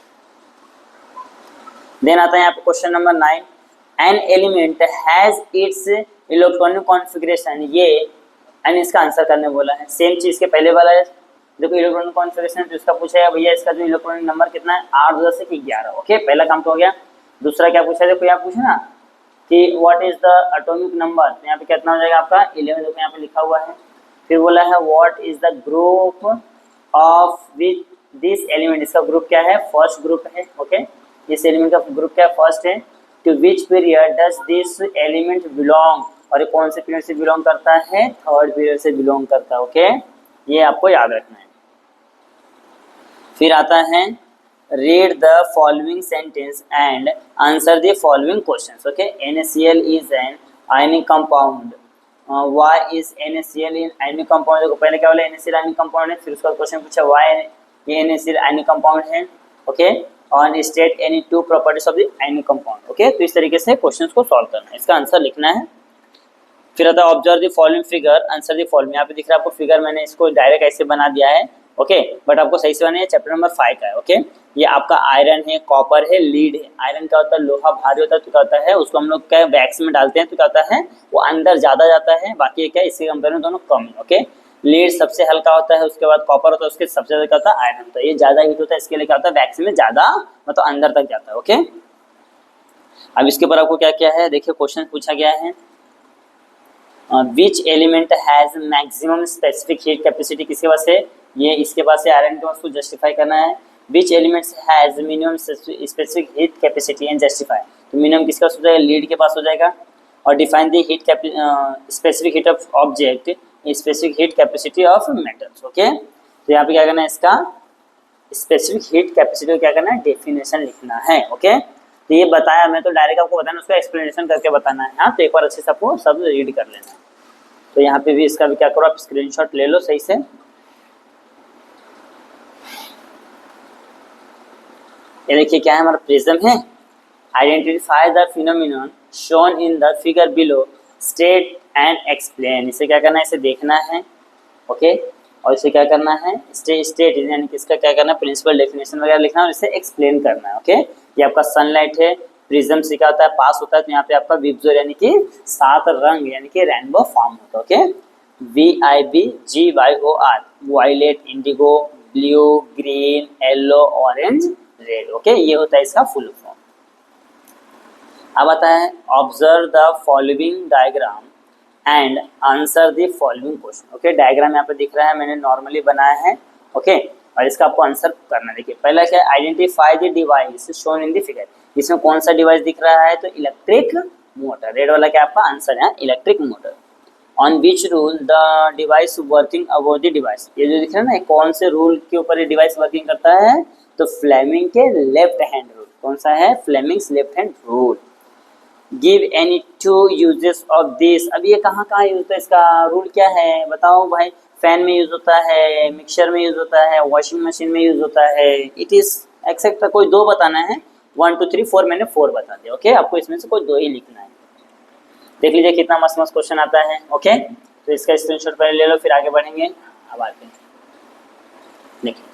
देन आता है यहाँ पे question number 9, an element has its electronic configuration, ये एंड इसका आंसर करने बोला है। सेम चीज के पहले वाला है, देखो इलेक्ट्रॉनिक कॉन्फ़िगरेशन, तो इसका पूछा है भैया इसका जो इलेक्ट्रॉनिक नंबर कितना है, 8 10 से 11। ओके, पहला काम तो हो गया। दूसरा क्या पूछा है, देखो यहाँ पूछा ना कि what is the atomic number, तो यहाँ पे कितना हो जाएगा आपका 11, देखो यहाँ पे लिखा हुआ है। फिर बोला है what is the group of which this element, इसका ग्रुप क्या है, फर्स्ट ग्रुप है। ओके, इस एलिमेंट का ग्रुप क्या फर्स्ट है। To which period does this element belong, और ये कौन से पीरियड से बिलोंग करता है, थर्ड पीरियड से बिलोंग करता है। ओके, ये आपको याद रखना है। फिर आता है read the following sentence and answer the following questions. Okay, NaCl is an ionic compound, why is NaCl in ionic compound. देखो पहले क्या बोला, NaCl आयनिक कंपाउंड है, फिर उसका क्वेश्चन पूछा व्हाई ये NaCl आयनिक कंपाउंड है। ओके, और state any two properties of the ionic compound. Okay, तो इस तरीके से क्वेश्चंस को सॉल्व करना है, इसका आंसर लिखना है। फिर आता है observe the following figure, answer the following. यहाँ पे दिख रहा है आपको फिगर, मैंने इसको डायरेक्ट ऐसे बना दिया है। ओके, बट आपको सही से बनाना है, चैप्टर नंबर 5 का है। ओके, ये आपका आयरन है, कॉपर है, लीड है। आयरन क्या होता है, लोहा भारी होता है, तो क्या होता है उसको हम लोग क्या वैक्स में डालते हैं, तो क्या होता है वो अंदर ज्यादा जाता है, बाकी क्या इसके कंपेयर में दोनों कम है। ओके, लीड सबसे हल्का होता है, उसके बाद कॉपर होता है, उसके सबसे ज्यादा क्या होता है आयरन होता है। ये ज्यादा हीट होता है, इसके लिए क्या होता है वैक्स में ज्यादा मतलब अंदर तक जाता है। ओके, अब इसके ऊपर आपको क्या क्या है, देखिए क्वेश्चन पूछा गया है which element has maximum specific heat capacity, किसके पास है, ये इसके पास है, आयरन के पास, को जस्टिफाई करना है। विच elements has minimum specific heat capacity and justify, तो मिनिमम किसके पास हो जाएगा, लीड के पास हो जाएगा। और define the heat specific heat of object, specific heat capacity of metals. Okay, तो यहाँ पे क्या करना है, इसका स्पेसिफिक हीट कैपेसिटी को क्या करना है, डेफिनेशन लिखना है। ओके, तो ये बताया, मैं तो डायरेक्ट आपको बताना, उसका एक्सप्लेनेशन करके बताना है। हाँ, तो एक बार अच्छे से आपको सब रीड कर लेना है। तो यहाँ पे भी इसका भी क्या करो, आप स्क्रीनशॉट ले लो सही से। ये देखिए क्या है, हमारा प्रिज्म है। Identify the phenomenon shown in the figure below, state and explain. इसे क्या करना है, इसे देखना है। ओके, और इसे क्या करना है, स्टेट यानी कि इसका क्या करना है, प्रिंसिपल डेफिनेशन वगैरह लिखना है और इसे एक्सप्लेन करना है। ओके, ये आपका सनलाइट है, प्रिज्म से क्या होता है पास होता है, तो यहाँ पे आपका विबजोर यानी कि 7 रंग यानी कि रेनबो फॉर्म होता है। Okay, VIBGYOR, violet, indigo, blue, green, yellow, orange, red. Okay, ये होता है इसका फुल फॉर्म। अब आता है observe the following diagram and answer the following question. Okay, diagram यहाँ पे दिख रहा है, मैंने नॉर्मली बनाया है। ओके, और इसका आपको आंसर करना है। देखिए पहला क्या है, identify the device shown in the figure, इसमें कौन सा डिवाइस दिख रहा है, तो इलेक्ट्रिक मोटर। रेड वाला क्या आपका आंसर है, electric motor. On which rule the device working about the device, ये जो दिख रहा है ना, कौन से रूल के ऊपर ये डिवाइस वर्किंग करता है, तो फ्लेमिंग के लेफ्ट हैंड रूल। कौन सा है, Fleming's left hand rule. Give any two uses of this, अब ये कहाँ कहाँ यूज होता है, इसका रूल क्या है बताओ भाई। फैन में यूज होता है, मिक्सर में यूज होता है, वॉशिंग मशीन में यूज होता है, इट इज एक्सेट्रा। कोई दो बताना है, 1 2 3 4, मैंने 4 बता दिया। ओके, आपको इसमें से कोई 2 ही लिखना है। देख लीजिए कितना मस्त मस्त क्वेश्चन आता है। ओके, तो इसका स्क्रीनशॉट पहले ले लो, फिर आगे बढ़ेंगे। अब आते हैं, देखिए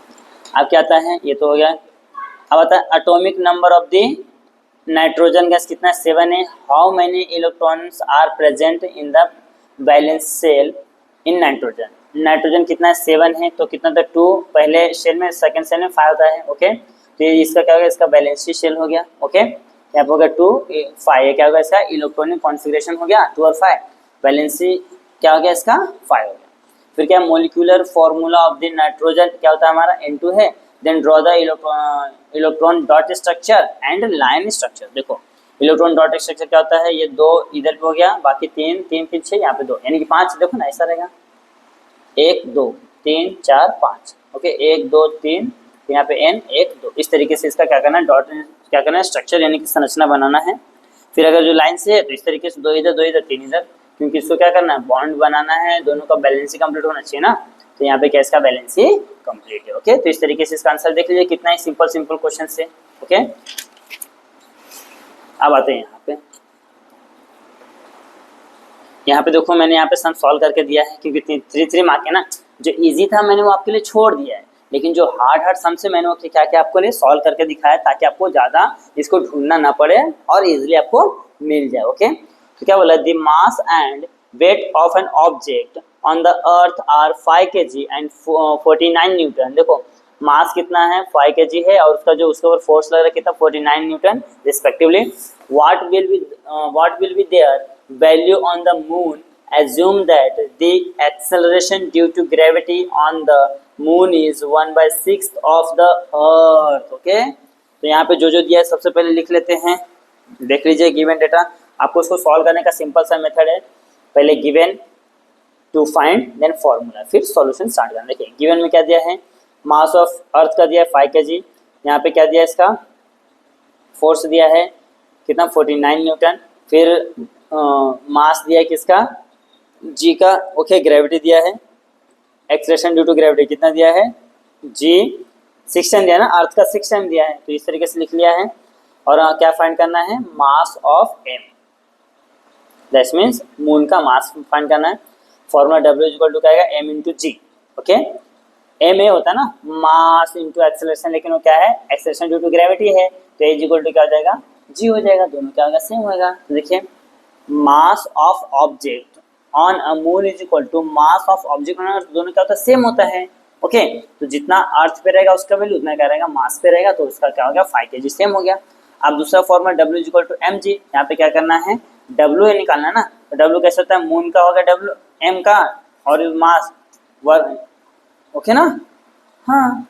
अब क्या आता है, ये तो हो गया। अब आता है atomic number of the nitrogen gas कितना, 7 है। How many electrons are present in the valence shell in nitrogen, nitrogen कितना है, 7 है, तो कितना था 2 पहले शेल में, सेकंड शेल में 5 होता है। ओके, तो ये इसका क्या होगा, इसका बैलेंसी शेल हो गया। ओके, यहाँ पे हो गया 2 5, ये क्या होगा, इसका इलेक्ट्रॉनिक कॉन्फ़िगरेशन हो गया 2 और 5, बैलेंसी क्या हो गया इसका 5 हो गया। फिर क्या molecular formula of the nitrogen क्या होता है हमारा N2 है। Then draw the electron dot structure and line structure. देखो इलेक्ट्रॉन डॉट स्ट्रक्चर क्या होता है, ये 2 इधर पे हो गया, बाकी 3 3 3 6 यहाँ पे 2 यानी कि 5। देखो ना ऐसा रहेगा 1 2 3 4 5। ओके 1 2 3 यहाँ पे N 1 2 इस तरीके से इसका क्या करना है डॉट क्या करना है स्ट्रक्चर यानी कि संरचना बनाना है। फिर अगर जो लाइन से है तो इस तरीके से 2 इधर 2 इधर 3 इधर, क्योंकि इसको क्या करना है बॉन्ड बनाना है, दोनों का बैलेंस ही कंप्लीट होना चाहिए ना। तो यहाँ पे क्या इसका बैलेंस ही कंप्लीट है। ओके तो इस तरीके से इसका आंसर देख लीजिए, कितना ही सिंपल सिंपल क्वेश्चन से। ओके अब आते हैं यहाँ पे देखो मैंने यहाँ पे सम सॉल्व करके दिया है, क्योंकि 3 मार्क है ना। जो इजी था मैंने वो आपके लिए छोड़ दिया है, लेकिन जो हार्ड सम से मैंने वो क्या क्या आपको लिए सॉल्व करके दिखाया, ताकि आपको ज़्यादा इसको ढूंढना ना पड़े और इजीली आपको मिल जाए। ओके तो क्या बोला, the mass and weight of an object on the earth are 5 kg and 49 newton. देखो मास कितना है 5 kg है और उसका जो उसके ऊपर फोर्स लग रहा है कितना 49 newton respectively. What will be their value on the moon, assume that the acceleration due to gravity on the moon is 1/6 of the earth। Okay तो यहाँ पे जो दिया है सबसे पहले लिख लेते हैं, देख लीजिए गिवन डेटा। आपको उसको सॉल्व करने का सिंपल सा मेथड है, पहले given to find then formula फिर सॉल्यूशन स्टार्ट करना। देखिए गिवन में क्या दिया है, मास ऑफ अर्थ का दिया है 5 kg, यहाँ पे क्या दिया है इसका फोर्स दिया है कितना 49 न्यूटन, फिर मास दिया है किसका जी का। ओके ग्रेविटी दिया है, एक्सेलरेशन ड्यू टू ग्रेविटी कितना दिया है जी 6 टाइम दिया है ना, अर्थ का 6 टाइम दिया है, तो इस तरीके से लिख लिया है। और क्या फाइंड करना है mass of M, that means moon का मास फाइंड करना है। फॉर्मूला W इक्वल टू क्या आएगा M into G. Okay M A होता है ना मास इंटू एक्सेलरेशन, लेकिन वो क्या है एक्सेलरेशन ड्यू टू ग्रेविटी है, तो एज इक्वल टू क्या हो जाएगा जी हो जाएगा, दोनों क्या होगा सेम होगा। तो देखिए mass of object on a moon is equal to mass of object on earth, दोनों क्या होता है सेम होता है। ओके तो जितना अर्थ पे रहेगा उसका वैल्यू उतना क्या रहेगा मास पे रहेगा, तो उसका क्या हो गया 5 kg सेम हो गया। अब दूसरा formula W is equal to M G, यहाँ पे क्या करना है W है निकालना है ना, तो W कैसे होता है मून का होगा W M का और मास वर्क। ओके ना हाँ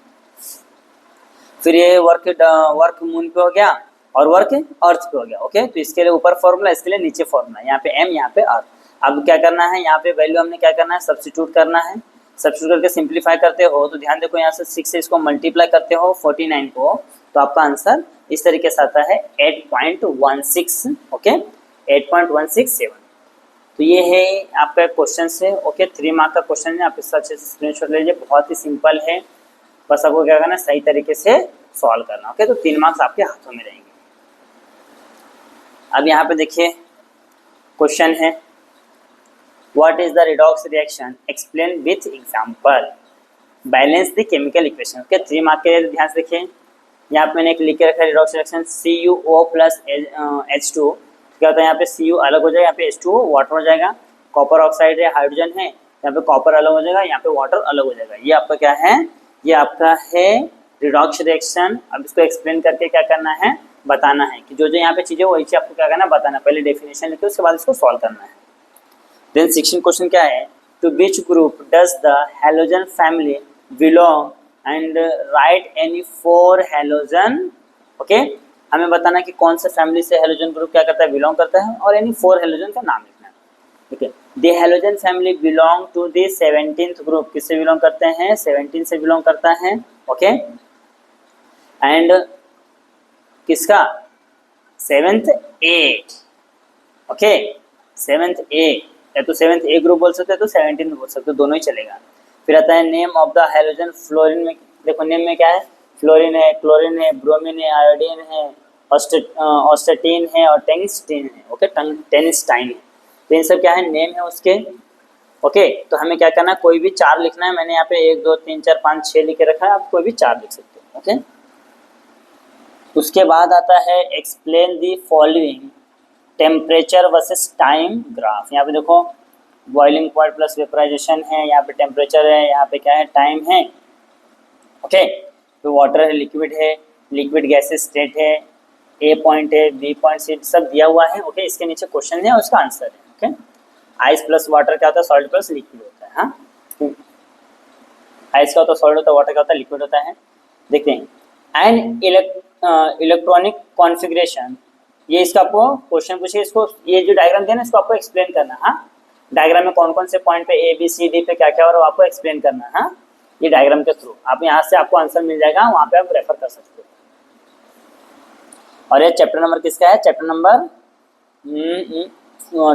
फिर ये वर्क मून पे हो गया और वर्क अर्थ पे हो गया। ओके तो इसके लिए ऊपर फॉर्मूला इसके लिए नीचे फॉर्मूला, यहाँ पे एम यहाँ पे अर्थ। अब क्या करना है यहाँ पे वैल्यू हमने क्या करना है सब्स्टिट्यूट करना है, सब्स्टिट्यूट करके सिंप्लीफाई करते हो तो ध्यान देखो यहाँ से 6 से इसको मल्टीप्लाई करते हो 49 को, तो आपका आंसर इस तरीके से आता है 8.16। ओके 8.167। तो ये है आपका क्वेश्चन है। ओके 3 मार्क का क्वेश्चन है, आप इसका अच्छे से स्क्रीनशॉट लीजिए, बहुत ही सिंपल है, बस आपको क्या करना है सही तरीके से सॉल्व करना। ओके तो 3 मार्क्स आपके हाथों में रहेंगे। अब यहाँ पे देखिए क्वेश्चन है what is the redox reaction explain with example balance the chemical equation. Okay 3 mark के लिए ध्यान से देखिए, यहाँ पे मैंने एक लिख के रखा है redox reaction CuO plus H2। क्या होता है यहाँ पे Cu अलग हो जाएगा, यहाँ पे H2O वाटर हो जाएगा, कॉपर ऑक्साइड है हाइड्रोजन है, यहाँ पे कॉपर अलग हो जाएगा, यहाँ पे वाटर अलग हो जाएगा। ये आपका क्या है, ये आपका है रिडॉक्स रिएक्शन। अब इसको एक्सप्लेन करके क्या करना है बताना है कि जो यहाँ पे चीज़ें वही चीज़ आपको क्या करना है बताना, पहले डेफिनेशन लिखे उसके बाद इसको सॉल्व करना है। देन 16 क्वेश्चन क्या है, to which group does the halogen family belong and write any 4 halogen. Okay हमें बताना कि कौन से फैमिली से हैलोजन ग्रुप क्या करता है बिलोंग करता है और एनी 4 हैलोजन का नाम लिखना है। ठीक है the halogen family belong to the 17th group, किससे बिलोंग करते हैं 17 से बिलोंग करता है। ओके एंड किसका 7th A। Okay 7th A, या तो 7th A ग्रुप बोल सकते हो तो 17 बोल सकते हो, दोनों ही चलेगा। फिर आता है name of the halogen fluorine में, देखो नेम में क्या है फ्लोरीन है, क्लोरीन है, ब्रोमीन है, आयोडीन है, ऑस्टेटीन है और टेंगस्टीन है। ओके टेंगस्टाइन है, तो इन सब क्या है नेम है उसके। ओके तो हमें क्या करना है कोई भी 4 लिखना है, मैंने यहाँ पे 1 2 3 4 5 6 लिख के रखा है, आप कोई भी 4 लिख सकते हो। ओके उसके बाद आता है explain the following temperature versus time graph. यहाँ पे देखो बॉइलिंग पॉइंट प्लस वेपराइजेशन है, यहाँ पे टेम्परेचर है, यहाँ पे क्या है टाइम है। ओके तो वाटर है, लिक्विड गैसेस स्टेट है, ए पॉइंट है, बी पॉइंट सी सब दिया हुआ है। ओके इसके नीचे क्वेश्चन है और उसका आंसर है। ओके आइस प्लस वाटर क्या होता है, सॉलिड प्लस लिक्विड होता है। हाँ, आइस का होता है सॉलिड होता है, वाटर का होता है लिक्विड होता है। देखते हैं एंड इलेक्ट्रॉनिक कॉन्फ़िगरेशन, ये इसका आपको क्वेश्चन पूछे, इसको ये जो डायग्राम दिया ना इसको आपको एक्सप्लेन करना है। हाँ, डायग्राम में कौन कौन से पॉइंट पे ए बी सी डी पे क्या क्या हो रहा है आपको एक्सप्लेन करना है। हाँ, ये डायग्राम के थ्रू आप यहाँ से आपको आंसर मिल जाएगा, वहाँ पे आप रेफर कर सकते हो। और ये चैप्टर नंबर किसका है, चैप्टर नंबर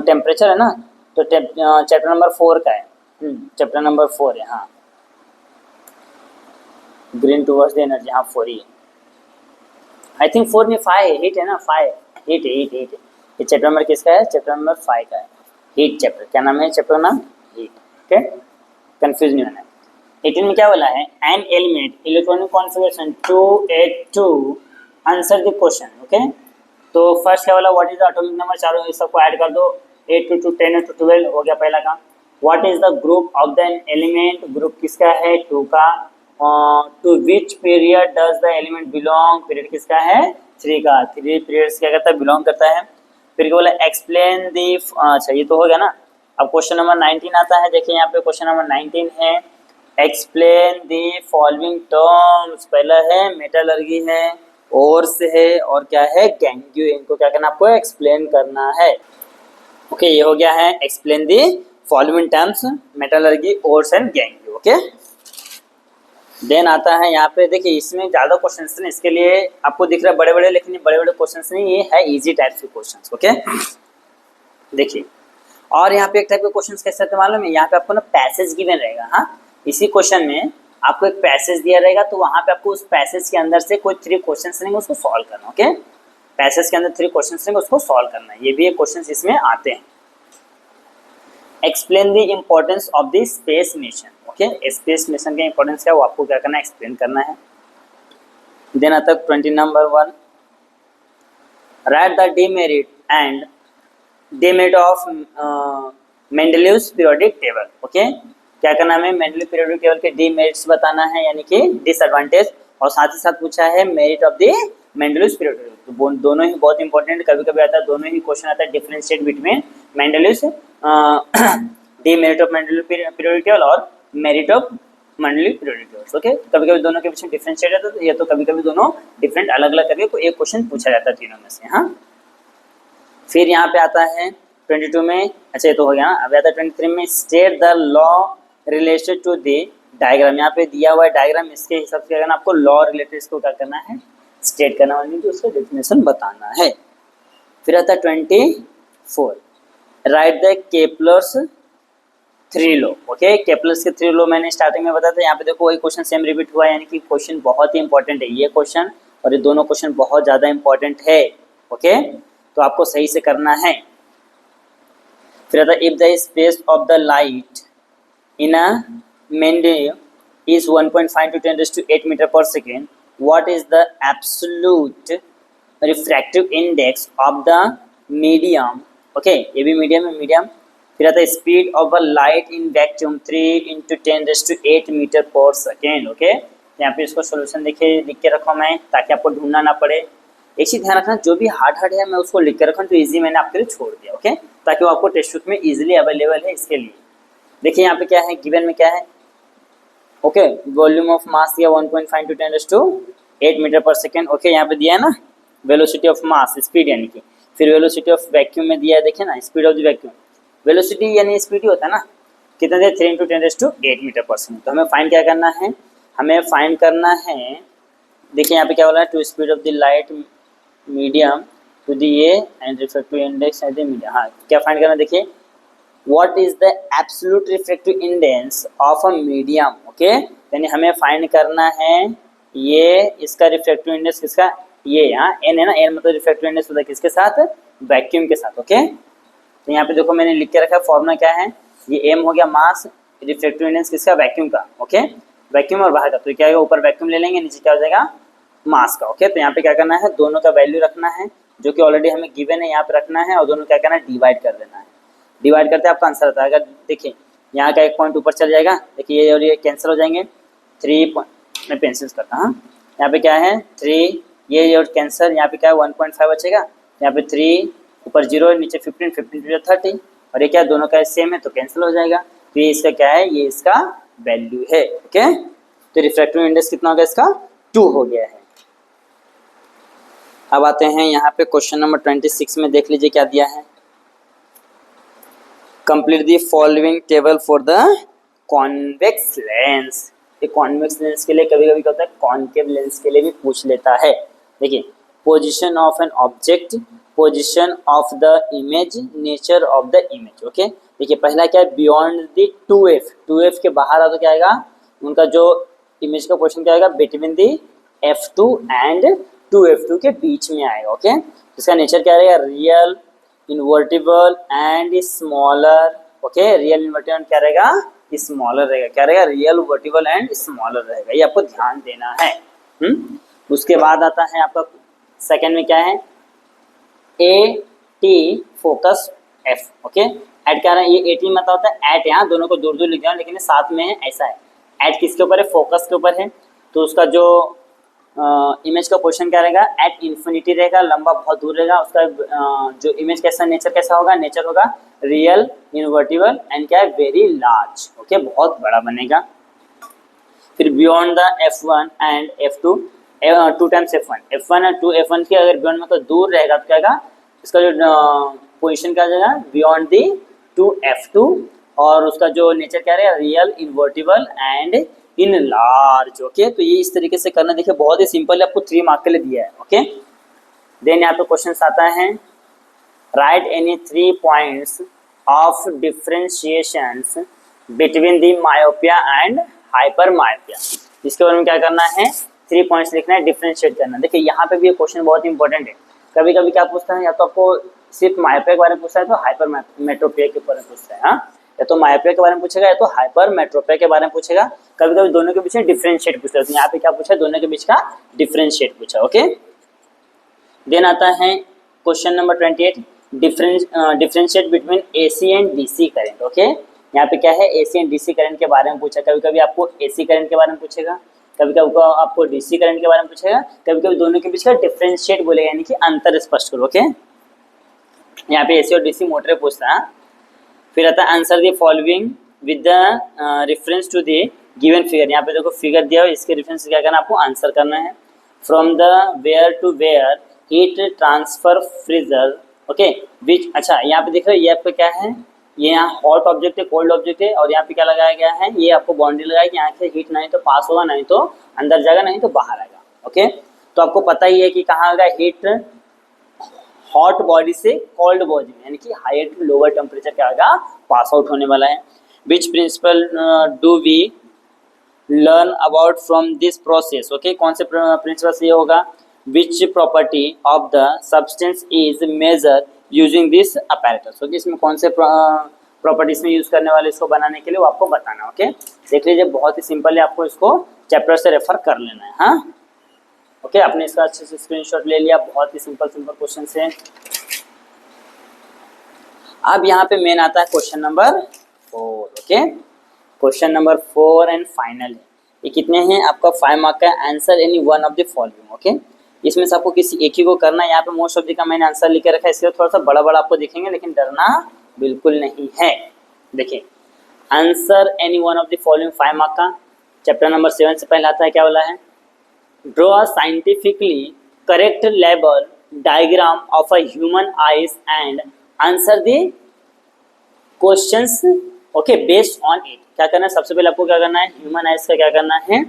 टेम्परेचर है ना, तो चैप्टर नंबर 4 का है। चैप्टर नंबर 4 है। हाँ, ग्रीन टूवर्ड्स द एनर्जी, हाँ 4 ही है। आई थिंक 4 नहीं 5 है, हीट है ना, 5 हीट है, हीट है। ये चैप्टर नंबर किसका है, चैप्टर नंबर 5 का है, हीट चैप्टर। क्या नाम है चैप्टर नाम, हीट। ओके, कंफ्यूज नहीं होना है। 18 में क्या बोला है, an element electronic configuration 282 answer the question. Okay, तो फर्स्ट क्या बोला, what is the atomic number, चारों इस सबको ऐड कर दो, 8 to 10 to 12 हो गया पहला काम। What is the group of the element, group किसका है 2 का। To which period does the element belong, period किसका है 3 का, 3 पीरियड्स क्या करता है बिलोंग करता है। फिर क्या बोला, एक्सप्लेन दी, अच्छा ये तो हो गया ना। अब क्वेश्चन नंबर 19 आता है, देखिए यहाँ पे क्वेश्चन नंबर 19 है, एक्सप्लेन दी फॉलोइंग टर्म्स। पहला है मेटलर्जी है, ओर्स है, और क्या है गैंग्यू, इनको क्या करना आपको एक्सप्लेन करना है। ओके, ये हो गया है explain the following terms, metallurgy, ores and gangue. Okay, then आता है यहाँ पे, देखिए इसमें ज़्यादा क्वेश्चंस नहीं, इसके लिए आपको दिख रहा है बड़े बड़े, लेकिन बड़े बड़े क्वेश्चंस नहीं, ये है इजी टाइप के क्वेश्चंस। ओके, देखिए, और यहाँ पे एक टाइप के क्वेश्चंस कैसे आते मालूम है, यहाँ पे आपको ना पैसेज गिवन रहेगा। हाँ, इसी क्वेश्चन में आपको एक पैसेज दिया रहेगा, तो वहाँ पे आपको उस पैसेज के अंदर से कोई 3 क्वेश्चंस रहेंगे, उसको सॉल्व करना। ओके, पैसेज के अंदर 3 क्वेश्चंस रहेंगे, उसको सॉल्व करना है, ये भी एक क्वेश्चंस इसमें आते हैं। Explain the importance of the space mission. Okay, space mission का इंपॉर्टेंस क्या है वो आपको क्या करना है, एक्सप्लेन करना है। देन आता है 20 number 1, right the demerit and demerit of Mendeleev's periodic table. Okay, क्या करना है, मेंडलीव पीरियोडिक टेबल के डिमेरिट्स बताना है, यानी कि डिसएडवांटेज, और साथ ही साथ पूछा है merit of the Mendeleev's periodic table. तो दोनों ही बहुत इंपॉर्टेंट, कभी कभी आता है दोनों ही क्वेश्चन आता है, differentiate between Mendeleev's demerit of Mendeleev periodic table और merit of Mendeleev periodic table. Okay, कभी कभी दोनों के बीच में डिफरेंशिएट आता है, या तो कभी कभी दोनों डिफरेंट अलग अलग करके कोई एक क्वेश्चन पूछा जाता है तीनों में से। हाँ, फिर यहाँ पे आता है 22 में, अच्छा ये तो हो गया ना। अब आता है 23 में, state the law related to the diagram. यहाँ पे दिया हुआ है डायग्राम, इसके हिसाब से क्या करना आपको, लॉ रिलेटेड इसको क्या करना है, स्टेट करना, वाली तो उसका डेफिनेशन बताना है। फिर आता है 24, right the Kepler's 3 law. Okay, Kepler's के 3 लॉ मैंने स्टार्टिंग में बताया था, यहाँ पे देखो वही क्वेश्चन सेम रिपीट हुआ है, यानी कि क्वेश्चन बहुत ही इंपॉर्टेंट है ये क्वेश्चन, और ये दोनों क्वेश्चन बहुत ज़्यादा इंपॉर्टेंट है। ओके, तो आपको सही से करना है। फिर आता है, if the space of the light in a Mendeleev is 1.5 to 10⁸ metre per second, what is the absolute refractive index of the medium. Okay, ये भी मीडियम है, मीडियम। फिर आता है, speed of a light in vacuum 3 × 10⁸ metre per second. Okay, यहाँ पे इसको solution देखिए लिख के रखा मैं, ताकि आपको ढूंढना ना पड़े। एक चीज़ ध्यान रखना, जो भी हार्ड है मैं उसको लिख के रखा, तो इजी मैंने आपके लिए छोड़ दिया। ओके, ताकि वो आपको टेक्स्ट बुक में इजीली अवेलेबल है, इसके लिए। देखिए यहाँ पे क्या है, गिवन में क्या है, ओके, वॉल्यूम ऑफ मास दिया 1.5 to 10⁸ metre per second. Okay, यहाँ पे दिया है ना वेलोसिटी ऑफ मास, स्पीड यानी कि। फिर वेलोसिटी ऑफ वैक्यूम में दिया है, देखिए ना, speed of the vacuum, velocity यानी स्पीड ही होता है ना, कितना दिया 3 × 10⁸ मीटर पर सेकेंड। तो हमें फाइंड क्या करना है, हमें फाइंड करना है, देखिए यहाँ पे क्या बोला है, two speed of the light medium to the a and refractive index at the medium. हाँ, क्या फाइंड करना, देखिए what is the absolute refractive index of a medium. Okay, यानी हमें फाइंड करना है ये इसका रिफ्रैक्टिव इंडेक्स किसका, ये यहाँ एन है ना, एन मतलब रिफ्रैक्टिव इंडेक्स होता है किसके साथ, वैक्यूम के साथ। ओके, तो यहाँ पे देखो मैंने लिख के रखा है, फॉर्मूला क्या है, ये एम हो गया मास, रिफ्रैक्टिव इंडेक्स किसका, वैक्यूम का। ओके, वैक्यूम और बाहर का, तो क्या होगा, ऊपर वैक्यूम ले लेंगे, नीचे क्या हो जाएगा मास का। ओके, तो यहाँ पे क्या करना है, दोनों का वैल्यू रखना है, जो कि ऑलरेडी हमें गिवन है, यहाँ पे रखना है, और दोनों क्या करना है, डिवाइड कर देना है। डिवाइड करते आपका आंसर आता है, अगर देखिए यहाँ का एक पॉइंट ऊपर चल जाएगा, देखिए ये और ये कैंसिल हो जाएंगे, 3 मैं पेंसिल्स करता हूँ, यहाँ पे क्या है 3, ये और कैंसिल, यहाँ पे क्या है 1.5 बचेगा, यहाँ पे 3 ऊपर 0 नीचे 15 15 30, और ये क्या दोनों का सेम है तो कैंसिल हो जाएगा, तो ये इसका क्या है, ये इसका वैल्यू है। ओके, तो रिफ्रैक्टिव इंडेक्स कितना हो गया इसका, 2 हो गया है। अब आते हैं यहाँ पे क्वेश्चन नंबर 26 में, देख लीजिए क्या दिया है। Complete the following table for the convex lens. ये कॉन्वेक्स लेंस के लिए कभी कभी क्या होता है, कॉन्केव लेंस के लिए भी पूछ लेता है। देखिए, position of an object, position of the image, nature of the image. Okay, देखिए पहला क्या है, बियॉन्ड द 2f, 2f के बाहर आ तो क्या आएगा, उनका जो इमेज का पोजीशन क्या आएगा, between the f2 and 2f2 के बीच में आएगा। ओके, इसका नेचर क्या रहेगा, real, invertible and smaller. Okay, real invertible क्या रहेगा, स्मॉलर रहेगा। क्या रहेगा, रियल, वर्टिबल एंड स्मॉलर रहेगा, ये आपको ध्यान देना है। उसके बाद आता है आपका सेकंड में क्या है, at focus F. Okay, at क्या है, ये 18 मतलब होता है एट, यहाँ दोनों को दूर दूर लिख दिया लेकिन साथ में है, ऐसा है। एट किसके ऊपर है, फोकस के ऊपर है, तो उसका जो इमेज का पोजीशन क्या रहेगा, एट इन्फिनिटी रहेगा, लंबा बहुत दूर रहेगा। उसका जो इमेज कैसा, नेचर कैसा होगा, नेचर होगा रियल, इन्वर्टिबल एंड क्या है, वेरी लार्ज। ओके, बहुत बड़ा बनेगा। फिर beyond the f1 and f2, 2 times f1 और 2 f1 की अगर बियॉन्ड मतलब दूर रहेगा तो क्या होगा, इसका जो पोजीशन क्या जाएगा, बियॉन्ड दी 2 f2, और उसका जो नेचर क्या रहेगा, real, invertible and in large. Okay, तो ये इस तरीके से करना। देखिए बहुत ही सिंपल है, आपको 3 मार्क के लिए दिया है। ओके, देन यहाँ पे क्वेश्चन आता है, right any 3 points of differentiations between the myopia and hyper myopia. इसके बारे में क्या करना है, 3 पॉइंट्स लिखना है, डिफरेंशिएट करना। देखिए यहाँ पे भी ये क्वेश्चन बहुत इंपॉर्टेंट है। कभी कभी क्या पूछता है, या तो आपको सिर्फ मायोपिया के बारे में पूछता है, तो हाइपर मेट्रोपिया के बारे में पूछता है। हाँ, या तो मायोपिया के बारे में पूछेगा, या तो हाइपर मेट्रोपिया के बारे में पूछेगा। कभी कभी दोनों के बीच में डिफरेंशिएट पूछता है, तो यहाँ पे क्या पूछा, दोनों के बीच का डिफरेंशिएट पूछा। ओके, देन आता है question number 28, differentiate between AC and DC current. Okay, यहाँ पे क्या है, एसी एंड डीसी करंट के बारे में पूछा। कभी कभी आपको एसी करंट के बारे में पूछेगा, कभी कभी आपको डीसी करंट के बारे में पूछेगा, कभी कभी दोनों के बीच का डिफरेंशिएट बोलेगा, यानी कि अंतर स्पष्ट करो। ओके, यहाँ पे एसी और डीसी मोटरें पूछता है। फिर आता है answer the following with the reference to the given figure. यहाँ पे देखो फिगर दिया हो, इसके रेफरेंस से क्या करना है, आपको आंसर करना है। From the where to where heat transfer freezer. Okay, which, अच्छा यहाँ पे देख रहे हो, ये आपका क्या है, ये यहाँ हॉट ऑब्जेक्ट है, कोल्ड ऑब्जेक्ट है, और यहाँ पे क्या लगाया गया है, ये आपको बाउंड्री लगाया कि यहाँ से हीट नहीं तो पास होगा, नहीं तो अंदर जाएगा, नहीं तो बाहर आएगा। ओके, तो आपको पता ही है कि कहाँ आएगा हीट, हॉट बॉडी से कोल्ड बॉडी में, यानी कि हायर टू लोअर टेम्परेचर क्या आएगा, पास आउट होने वाला है। Which principle do we learn about from this process. Okay, कौन से प्रिंसिपल से ये होगा, which property of the substance is measure using this apparatus. Okay, इसमें कौन से प्रॉपर्टीज में यूज करने वाले इसको बनाने के लिए, वो आपको बताना। ओके, देख लीजिए बहुत ही सिंपल है, आपको इसको चैप्टर से रेफर कर लेना है। हाँ, ओके, आपने इसका अच्छे से स्क्रीनशॉट ले लिया, बहुत ही सिंपल क्वेश्चन है। अब यहाँ पे मेन आता है question number 4। Okay, question number 4 and final है। ये कितने हैं, आपका 5 मार्क का, answer any one of the following. Okay, इसमें से आपको किसी एक ही को करना है। यहाँ पे मोस्ट ऑफ द का मैंने आंसर लिख के रखा है, इसलिए थोड़ा सा बड़ा बड़ा आपको दिखेंगे, लेकिन डरना बिल्कुल नहीं है। देखिए, answer any one of the following 5 mark का, चैप्टर नंबर 7 से पहले आता है, क्या बोला है, draw a scientifically correct label diagram of a human eyes and answer the questions. Okay, based on it. क्या करना है, सबसे पहले आपको क्या करना है, ह्यूमन आइज का क्या करना है,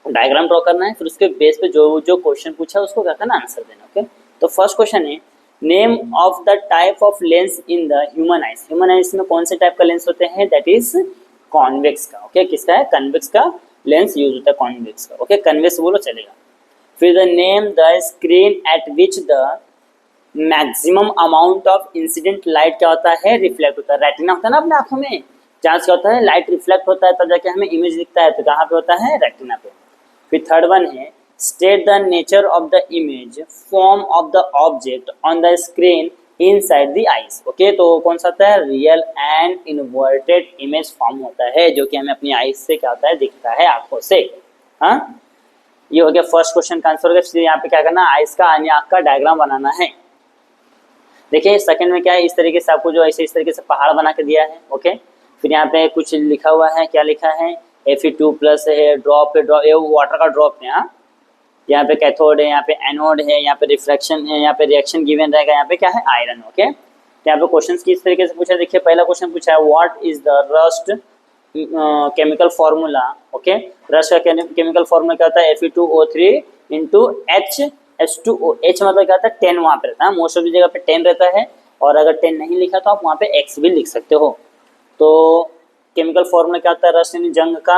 डायग्राम ड्रॉ करना है। फिर उसके बेस पे जो जो क्वेश्चन पूछा है उसको क्या करना, आंसर देना। ओके, तो फर्स्ट क्वेश्चन है, name of the type of lens in the human eyes. Human eyes में कौन से टाइप का लेंस होते हैं, दैट इज कॉन्वेक्स का। ओके, किसका है, कन्वेक्स का लेंस यूज होता है, कॉन्वेक्स का। ओके, कन्वेक्स बोलो चलेगा। फिर the name the screen eight which the maximum amount of incident light क्या होता है, रिफ्लेक्ट होता है। रेटिना होता है ना अपने आंखों में, जहाँ क्या होता है, लाइट रिफ्लेक्ट होता है, तब जाके हमें इमेज दिखता है, तो कहाँ पे होता है, रेटिना पे। फिर थर्ड वन है, state the nature of the image form of the object on the screen inside the eyes. Okay, तो कौन सा होता है, real and inverted image form होता है, जो कि हमें अपनी आइज से क्या होता है, दिखता है आंखों से। हाँ, ये हो गया फर्स्ट क्वेश्चन का आंसर हो गया। फिर यहाँ पे क्या करना, आइज का यानी आँख का डायग्राम बनाना है। देखिए सेकंड में क्या है, इस तरीके से आपको जो ऐसे इस तरीके से पहाड़ बना के दिया है। ओके, फिर यहाँ पे कुछ लिखा हुआ है, क्या लिखा है, Fe2+ है, ड्रॉप है, ड्रॉप ये वाटर का ड्रॉप है। हाँ, यहाँ पे कैथोड है, यहाँ पे एनोड है, यहाँ पे रिफ्लेक्शन है, यहाँ पे रिएक्शन गिवन रहेगा, यहाँ पे क्या है, आयरन। ओके, तो यहाँ पे क्वेश्चन किस तरीके से पूछा, देखिए पहला क्वेश्चन पूछा है what is the rust chemical formula. Okay, rust का केमिकल फॉर्मूला क्या होता है, Fe2O3 इंटू H2O। H मतलब क्या होता है, 10 वहाँ पे रहता है, मोस्ट ऑफ द जगह पे 10 रहता है, और अगर 10 नहीं लिखा तो आप वहाँ पे X भी लिख सकते हो। तो केमिकल फॉर्मूला क्या होता है रस्ट यानी जंग का,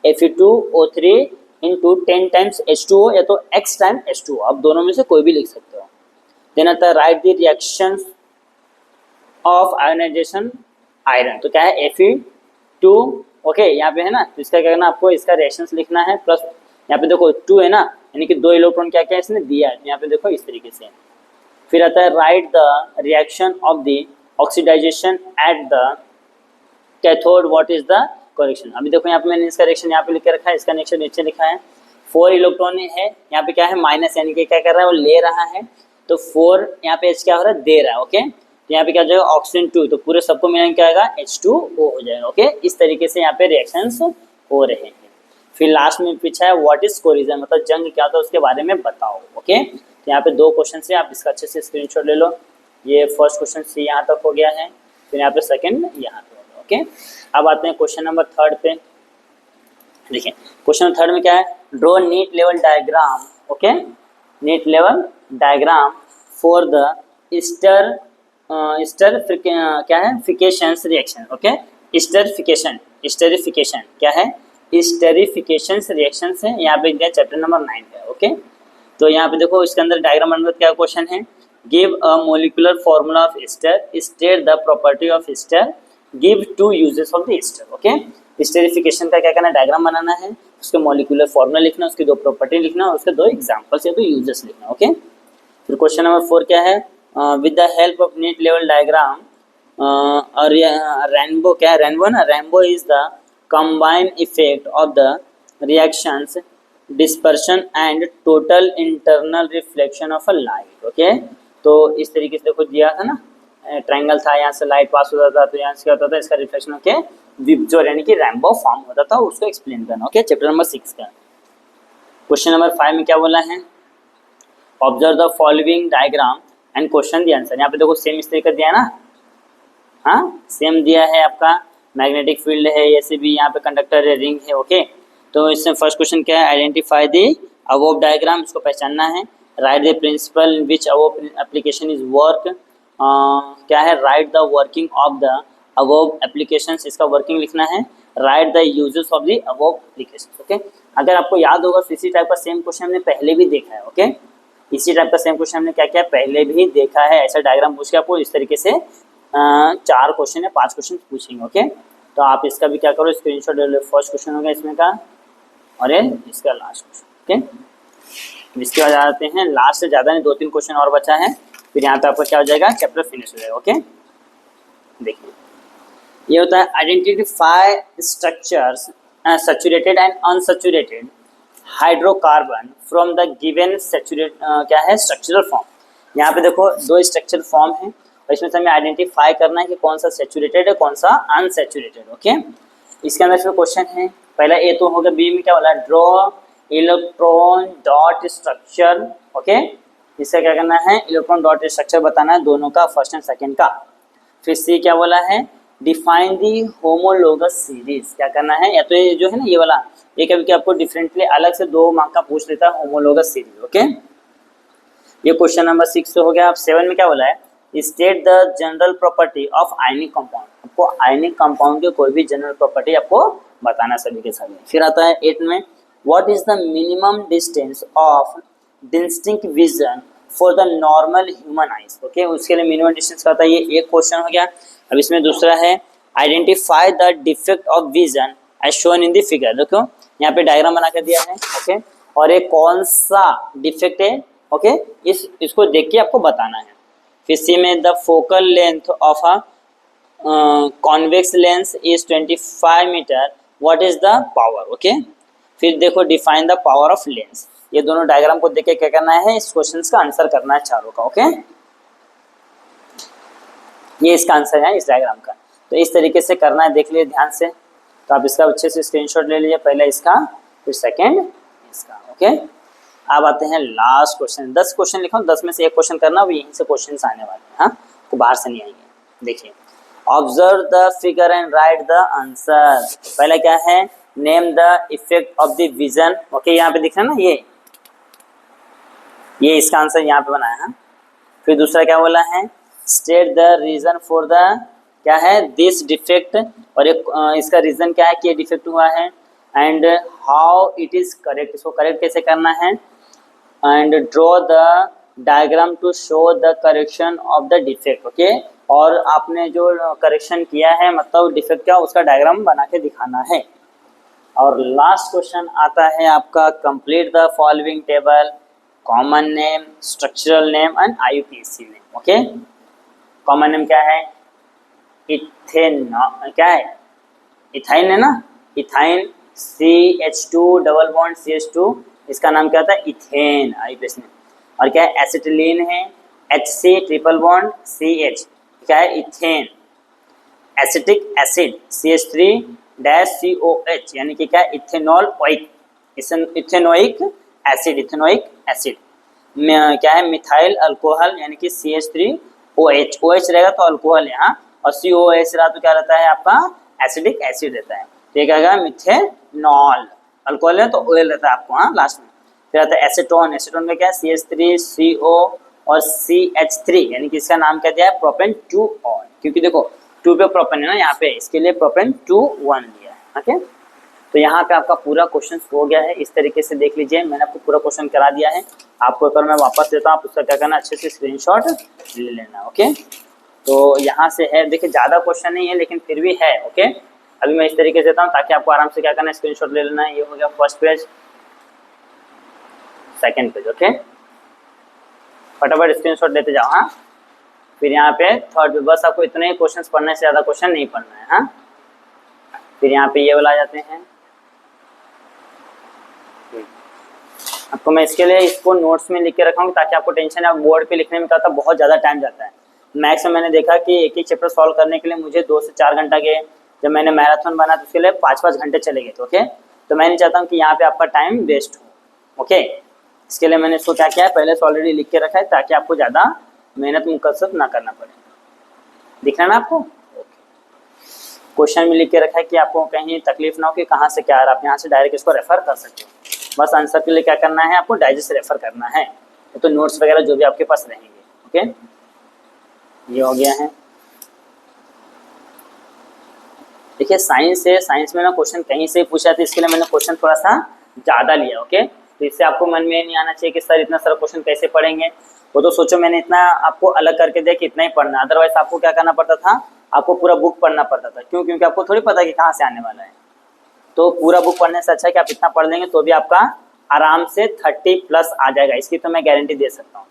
Fe2O3 इंटू 10 टाइम्स H2O या तो X टाइम H2O, आप दोनों में से कोई भी लिख सकते हो। देन आता है write the reaction of ionization iron, तो क्या है Fe2। ओके, यहाँ पे है ना, तो इसका क्या करना, आपको इसका रिएक्शंस लिखना है, प्लस यहाँ पे देखो 2 है ना, यानी कि 2 इलेक्ट्रॉन क्या क्या इसने दिया है, यहाँ पे देखो इस तरीके से। फिर आता है write the reaction of the oxidisation at the cathode, what is the correction. अभी देखो यहाँ पे मैंने इसका रिएक्शन यहाँ पे लिख के रखा है, इसका रिएक्शन नीचे लिखा है। 4 इलेक्ट्रॉन है, यहाँ पे क्या है माइनस, यानी कि क्या कर रहा है वो ले रहा है, तो 4 यहाँ पे H क्या हो रहा है, दे रहा है। ओके, तो यहाँ पे क्या हो जाएगा ऑक्सीजन 2, तो पूरे सबको मिलाकर क्या आएगा H2O हो जाएगा। ओके, इस तरीके से यहाँ पे रिएक्शंस हो रहे हैं। फिर लास्ट में पूछा है व्हाट इज कोरिजन, मतलब जंग क्या होता है उसके बारे में बताओ। ओके, तो यहाँ पे 2 क्वेश्चन है, आप इसका अच्छे से स्क्रीनशॉट ले लो। ये फर्स्ट क्वेश्चन से यहाँ तक हो गया है, फिर यहाँ पे सेकंड यहाँ पे होगा। ओके, अब आते हैं क्वेश्चन नंबर 3 पे। देखिए क्वेश्चन 3 में क्या है, ड्रॉ नीट लेवल डायग्राम। ओके, नीट लेवल डायग्राम फॉर द क्या है फिकेशन रिएक्शन। ओके, स्टेरिफिकेशन क्या है, स्टेरिफिकेशन रिएक्शन है, यहाँ पे दिया चैप्टर नंबर 9 है। ओके, तो यहाँ पे देखो इसके अंदर डायग्राम नंबर क्या क्वेश्चन है, give a molecular formula of ester, state the property of ester, give 2 uses of the ester. Okay, esterification का क्या करना है, डायग्राम बनाना है, उसके मोलिकुलर फॉर्मूला लिखना, उसकी 2 प्रॉपर्टी लिखना और उसके 2 एग्जांपल्स या 2 यूजेस लिखना। ओके, फिर क्वेश्चन नंबर 4 क्या है, with the help of neat लेवल डायग्राम और रेनबो, क्या है रेनबो ना, rainbow is the combined effect of the reactions dispersion and total internal reflection of a light. Okay, तो इस तरीके से देखो दिया था ना, ट्रायंगल था, यहाँ से लाइट पास होता था, तो यहाँ से क्या होता था, इसका रिफ्लेक्शन होके विबजोर यानी कि रेनबो फॉर्म होता था, उसको एक्सप्लेन करना। ओके, चैप्टर नंबर 6 का क्वेश्चन नंबर 5 में क्या बोला है, observe the following diagram and question the answer. यहाँ पे देखो सेम इस तरीके दिया ना, हाँ सेम दिया है, आपका मैग्नेटिक फील्ड है, ऐसे भी यहाँ पे कंडक्टर है, रिंग है। ओके, तो इसमें फर्स्ट क्वेश्चन क्या है, आइडेंटिफाई द अबव डायग्राम, इसको पहचानना है। Write the principle in which above application is work, क्या है, write the working of the above applications, इसका वर्किंग लिखना है। Write the uses of the above applications. Okay, अगर आपको याद होगा तो इसी टाइप का सेम क्वेश्चन हमने पहले भी देखा है। ओके, इसी टाइप का सेम क्वेश्चन हमने क्या क्या पहले भी देखा है, ऐसा डायग्राम पूछ के आपको इस तरीके से 4 क्वेश्चन या 5 क्वेश्चन पूछेंगे। ओके, तो आप इसका भी क्या करो, स्क्रीनशॉट ले लो। फर्स्ट क्वेश्चन होगा इसमें का, और ये इसका लास्ट क्वेश्चन। ओके, इसके बाद आते हैं लास्ट से ज़्यादा नहीं, 2-3 क्वेश्चन और बचा है, फिर यहाँ पे आपका क्या हो जाएगा, चैप्टर फिनिश हो जाएगा। ओके, देखिए ये होता है identify structures saturated and unsaturated hydrocarbon from the given saturate क्या है स्ट्रक्चरल फॉर्म। यहाँ पे देखो 2 स्ट्रक्चरल फॉर्म है, और इसमें से हमें आइडेंटिफाई करना है कि कौन सा सैचुरेटेड है कौन सा अनसैचुरेटेड। ओके, इसके अंदर इसमें क्वेश्चन है, पहला ए तो होगा, बी में क्या बोला, draw electron dot structure. Okay, इससे क्या करना है, इलेक्ट्रॉन डॉट स्ट्रक्चर बताना है दोनों का, फर्स्ट एंड सेकंड का। फिर सी क्या बोला है, डिफाइन दी होमोलोगस सीरीज, क्या करना है, या तो ये जो है ना ये वाला, ये कभी आपको डिफरेंटली अलग से 2 मार्क का पूछ लेता है, होमोलोगस सीरीज। ओके, ये क्वेश्चन नंबर 6 हो गया। अब 7 में क्या बोला है, state the general property of ionic compound, आपको आयनिक कंपाउंड के कोई भी जनरल प्रॉपर्टी आपको बताना सभी के सभी। फिर आता है 8 में, what is the minimum distance of distinct vision for the normal human eyes. Okay, उसके लिए मिनिमम डिस्टेंस का होता है, ये एक क्वेश्चन हो गया। अब इसमें दूसरा है, identify the defect of vision as shown in the figure. देखो यहाँ पे डायग्राम बना कर दिया है। ओके, और ये कौन सा डिफेक्ट है, ओके, इसको देख के आपको बताना है। फिर सी में, the focal length of a convex lens is 25 metre, what is the power. Okay, फिर देखो define the power of lens, ये दोनों डायग्राम को देख के क्या करना है, इस क्वेश्चन का आंसर करना है चारों का। ओके, ये इसका आंसर है इस डायग्राम का। तो इस तरीके से करना है, देख लीजिए ध्यान से। तो आप इसका अच्छे से स्क्रीनशॉट ले लीजिए, पहले इसका फिर सेकेंड इसका। ओके, अब आते हैं लास्ट क्वेश्चन। 10 क्वेश्चन लिखो, 10 में से एक क्वेश्चन करना, वो यहीं से क्वेश्चन आने वाले हैं, हाँ, तो बाहर से नहीं आएंगे। देखिए, observe the figure and right the answer. पहला क्या है, name the effect of the vision. Okay, यहाँ पे दिख रहा है ना, ये इसका आंसर यहाँ पे बनाया है। फिर दूसरा क्या बोला है, state the reason for the क्या है दिस डिफेक्ट, और एक इसका रीजन क्या है कि ये डिफेक्ट हुआ है, and how it is correct, इसको करेक्ट कैसे करना है, and draw the diagram to show the correction of the defect. Okay, और आपने जो करेक्शन किया है मतलब डिफेक्ट क्या, उसका डायग्राम बना के दिखाना है। और लास्ट क्वेश्चन आता है आपका, complete the following table, common name, structural name and IUPAC name. Okay, common name क्या है, इथेन, क्या है, इथाइन है ना, ethyne CH2 double bond CH2, इसका नाम क्या होता है, इथेन, IUPAC नेम। और क्या है, एसिटिलीन है, HC ट्रिपल बॉन्ड CH, क्या है, इथेन। एसिटिक एसिड CH3-COH, यानी कि क्या है, इथेनॉल ओइक, इथेनोइक एसिड। क्या है, मिथाइल अल्कोहल, यानी कि CH3OH, OH रहेगा तो अल्कोहल है, हाँ, और COH रहा तो क्या रहता है आपका, एसिडिक एसिड रहता है। तो ये क्या है, मिथेनॉल, अल्कोहल है तो ऑयल रहता है आपको, हाँ, लास्ट में। फिर आता है एसीटोन, एसीटोन का क्या है, CH3CO और CH3, यानी कि इसका नाम क्या दिया है, प्रोपेन 2 ऑल, क्योंकि देखो 2 पे प्रोपेन है ना यहाँ पे, इसके लिए प्रोपेन 2-1 दिया है। ओके, तो यहाँ पे आपका पूरा क्वेश्चन हो गया है। इस तरीके से देख लीजिए, मैंने आपको पूरा क्वेश्चन करा दिया है। आपको एक बार मैं वापस देता हूँ, आप उसका क्या करना, अच्छे से स्क्रीनशॉट ले लेना। ओके, तो यहाँ से है, देखिए ज़्यादा क्वेश्चन नहीं है लेकिन फिर भी है। ओके, अभी मैं इस तरीके से देता हूँ ताकि आपको आराम से क्या करना है, स्क्रीनशॉट ले लेना है। ये हो गया first page, second page. Okay, फटाफट स्क्रीनशॉट लेते जाओ, हाँ। फिर यहाँ पे थर्ड पे, बस आपको इतने ही क्वेश्चन पढ़ने से ज़्यादा क्वेश्चन नहीं पढ़ना है, हाँ। फिर यहाँ पे ये वाला आ जाते हैं। आपको मैं इसके लिए इसको नोट्स में लिख के रखा हूँ ताकि आपको टेंशन है, बोर्ड पे लिखने में क्या होता है, बहुत ज़्यादा टाइम जाता है। मैथ्स में मैंने देखा कि एक चैप्टर सॉल्व करने के लिए मुझे 2 से 4 घंटा गए। जब मैंने मैराथन बना तो उसके लिए 5-5 घंटे चले गए थे। ओके, तो मैं नहीं चाहता हूँ कि यहाँ पे आपका टाइम वेस्ट हो। ओके, इसके लिए मैंने इसको क्या किया है, पहले से ऑलरेडी लिख के रखा है ताकि आपको ज़्यादा मेहनत मुकसद ना करना पड़े। दिख रहा है ना आपको? क्वेश्चन में लिख के रखा है कि आपको कहीं तकलीफ ना हो कि कहाँ से क्या आ रहा है, आप यहाँ से डायरेक्ट इसको रेफर कर सकते हो। बस आंसर के लिए क्या करना है, आपको डाइजेस्ट रेफर करना है, तो नोट्स वगैरह जो भी आपके पास रहेंगे। ओके, ये हो गया है। देखिए साइंस है, साइंस में ना क्वेश्चन कहीं से पूछा था, इसके लिए मैंने क्वेश्चन थोड़ा सा ज़्यादा लिया। ओके, तो इससे आपको मन में नहीं आना चाहिए कि सर इतना सारा क्वेश्चन कैसे पढ़ेंगे। वो तो सोचो मैंने इतना आपको अलग करके दिया कि इतना ही पढ़ना, अदरवाइज आपको क्या करना पड़ता था, आपको पूरा बुक पढ़ना पड़ता था। क्यों? क्योंकि आपको थोड़ी पता कि कहाँ से आने वाला है। तो पूरा बुक पढ़ने से अच्छा है कि आप इतना पढ़ लेंगे तो भी आपका आराम से 30+ आ जाएगा, इसकी तो मैं गारंटी दे सकता हूँ,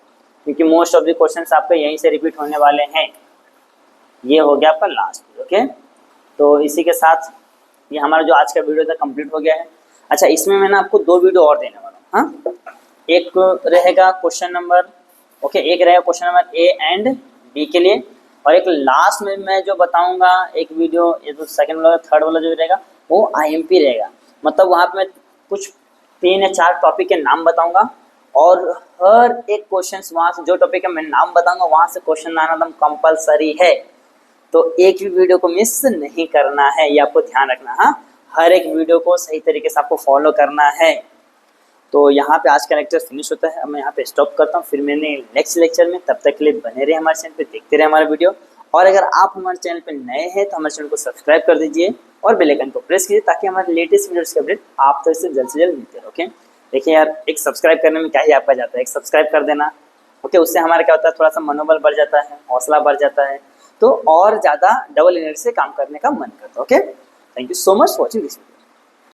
क्योंकि मोस्ट ऑफ द क्वेश्चंस आपके यहीं से रिपीट होने वाले हैं। ये हो गया आपका लास्ट। ओके, तो इसी के साथ ये हमारा जो आज का वीडियो था कंप्लीट हो गया है। अच्छा, इसमें मैं ना आपको 2 वीडियो और देने वाला हूँ, हाँ। एक रहेगा क्वेश्चन नंबर, ओके, एक रहेगा question number A and B के लिए, और एक लास्ट में मैं जो बताऊंगा एक वीडियो, ये तो सेकंड वाला, थर्ड वाला जो रहेगा वो IMP रहेगा। मतलब वहाँ पे मैं कुछ 3 या 4 टॉपिक के नाम बताऊंगा, और हर एक क्वेश्चन वहाँ से जो टॉपिक का मैं नाम बताऊंगा वहाँ से क्वेश्चन आना एकदम कंपलसरी है। तो एक भी वीडियो को मिस नहीं करना है, ये आपको ध्यान रखना, हाँ। हर एक वीडियो को सही तरीके से आपको फॉलो करना है। तो यहाँ पे आज का लेक्चर फिनिश होता है, अब मैं यहाँ पे स्टॉप करता हूँ, फिर मैंने नेक्स्ट लेक्चर में, तब तक के लिए बने रहे हमारे चैनल पे, देखते रहे हमारा वीडियो। और अगर आप हमारे चैनल पे नए हैं तो हमारे चैनल को सब्सक्राइब कर दीजिए और बेल आइकन को प्रेस कीजिए ताकि हमारे लेटेस्ट वीडियोस के अपडेट आप तक से जल्द मिलते रहे। ओके, देखिए यार, एक सब्सक्राइब करने में क्या ही आपका जाता है, एक सब्सक्राइब कर देना। ओके, उससे हमारा क्या होता है, थोड़ा सा मनोबल बढ़ जाता है, हौसला बढ़ जाता है, तो और ज़्यादा डबल एनर्जी से काम करने का मन करता है। Okay, thank you so much for watching this video.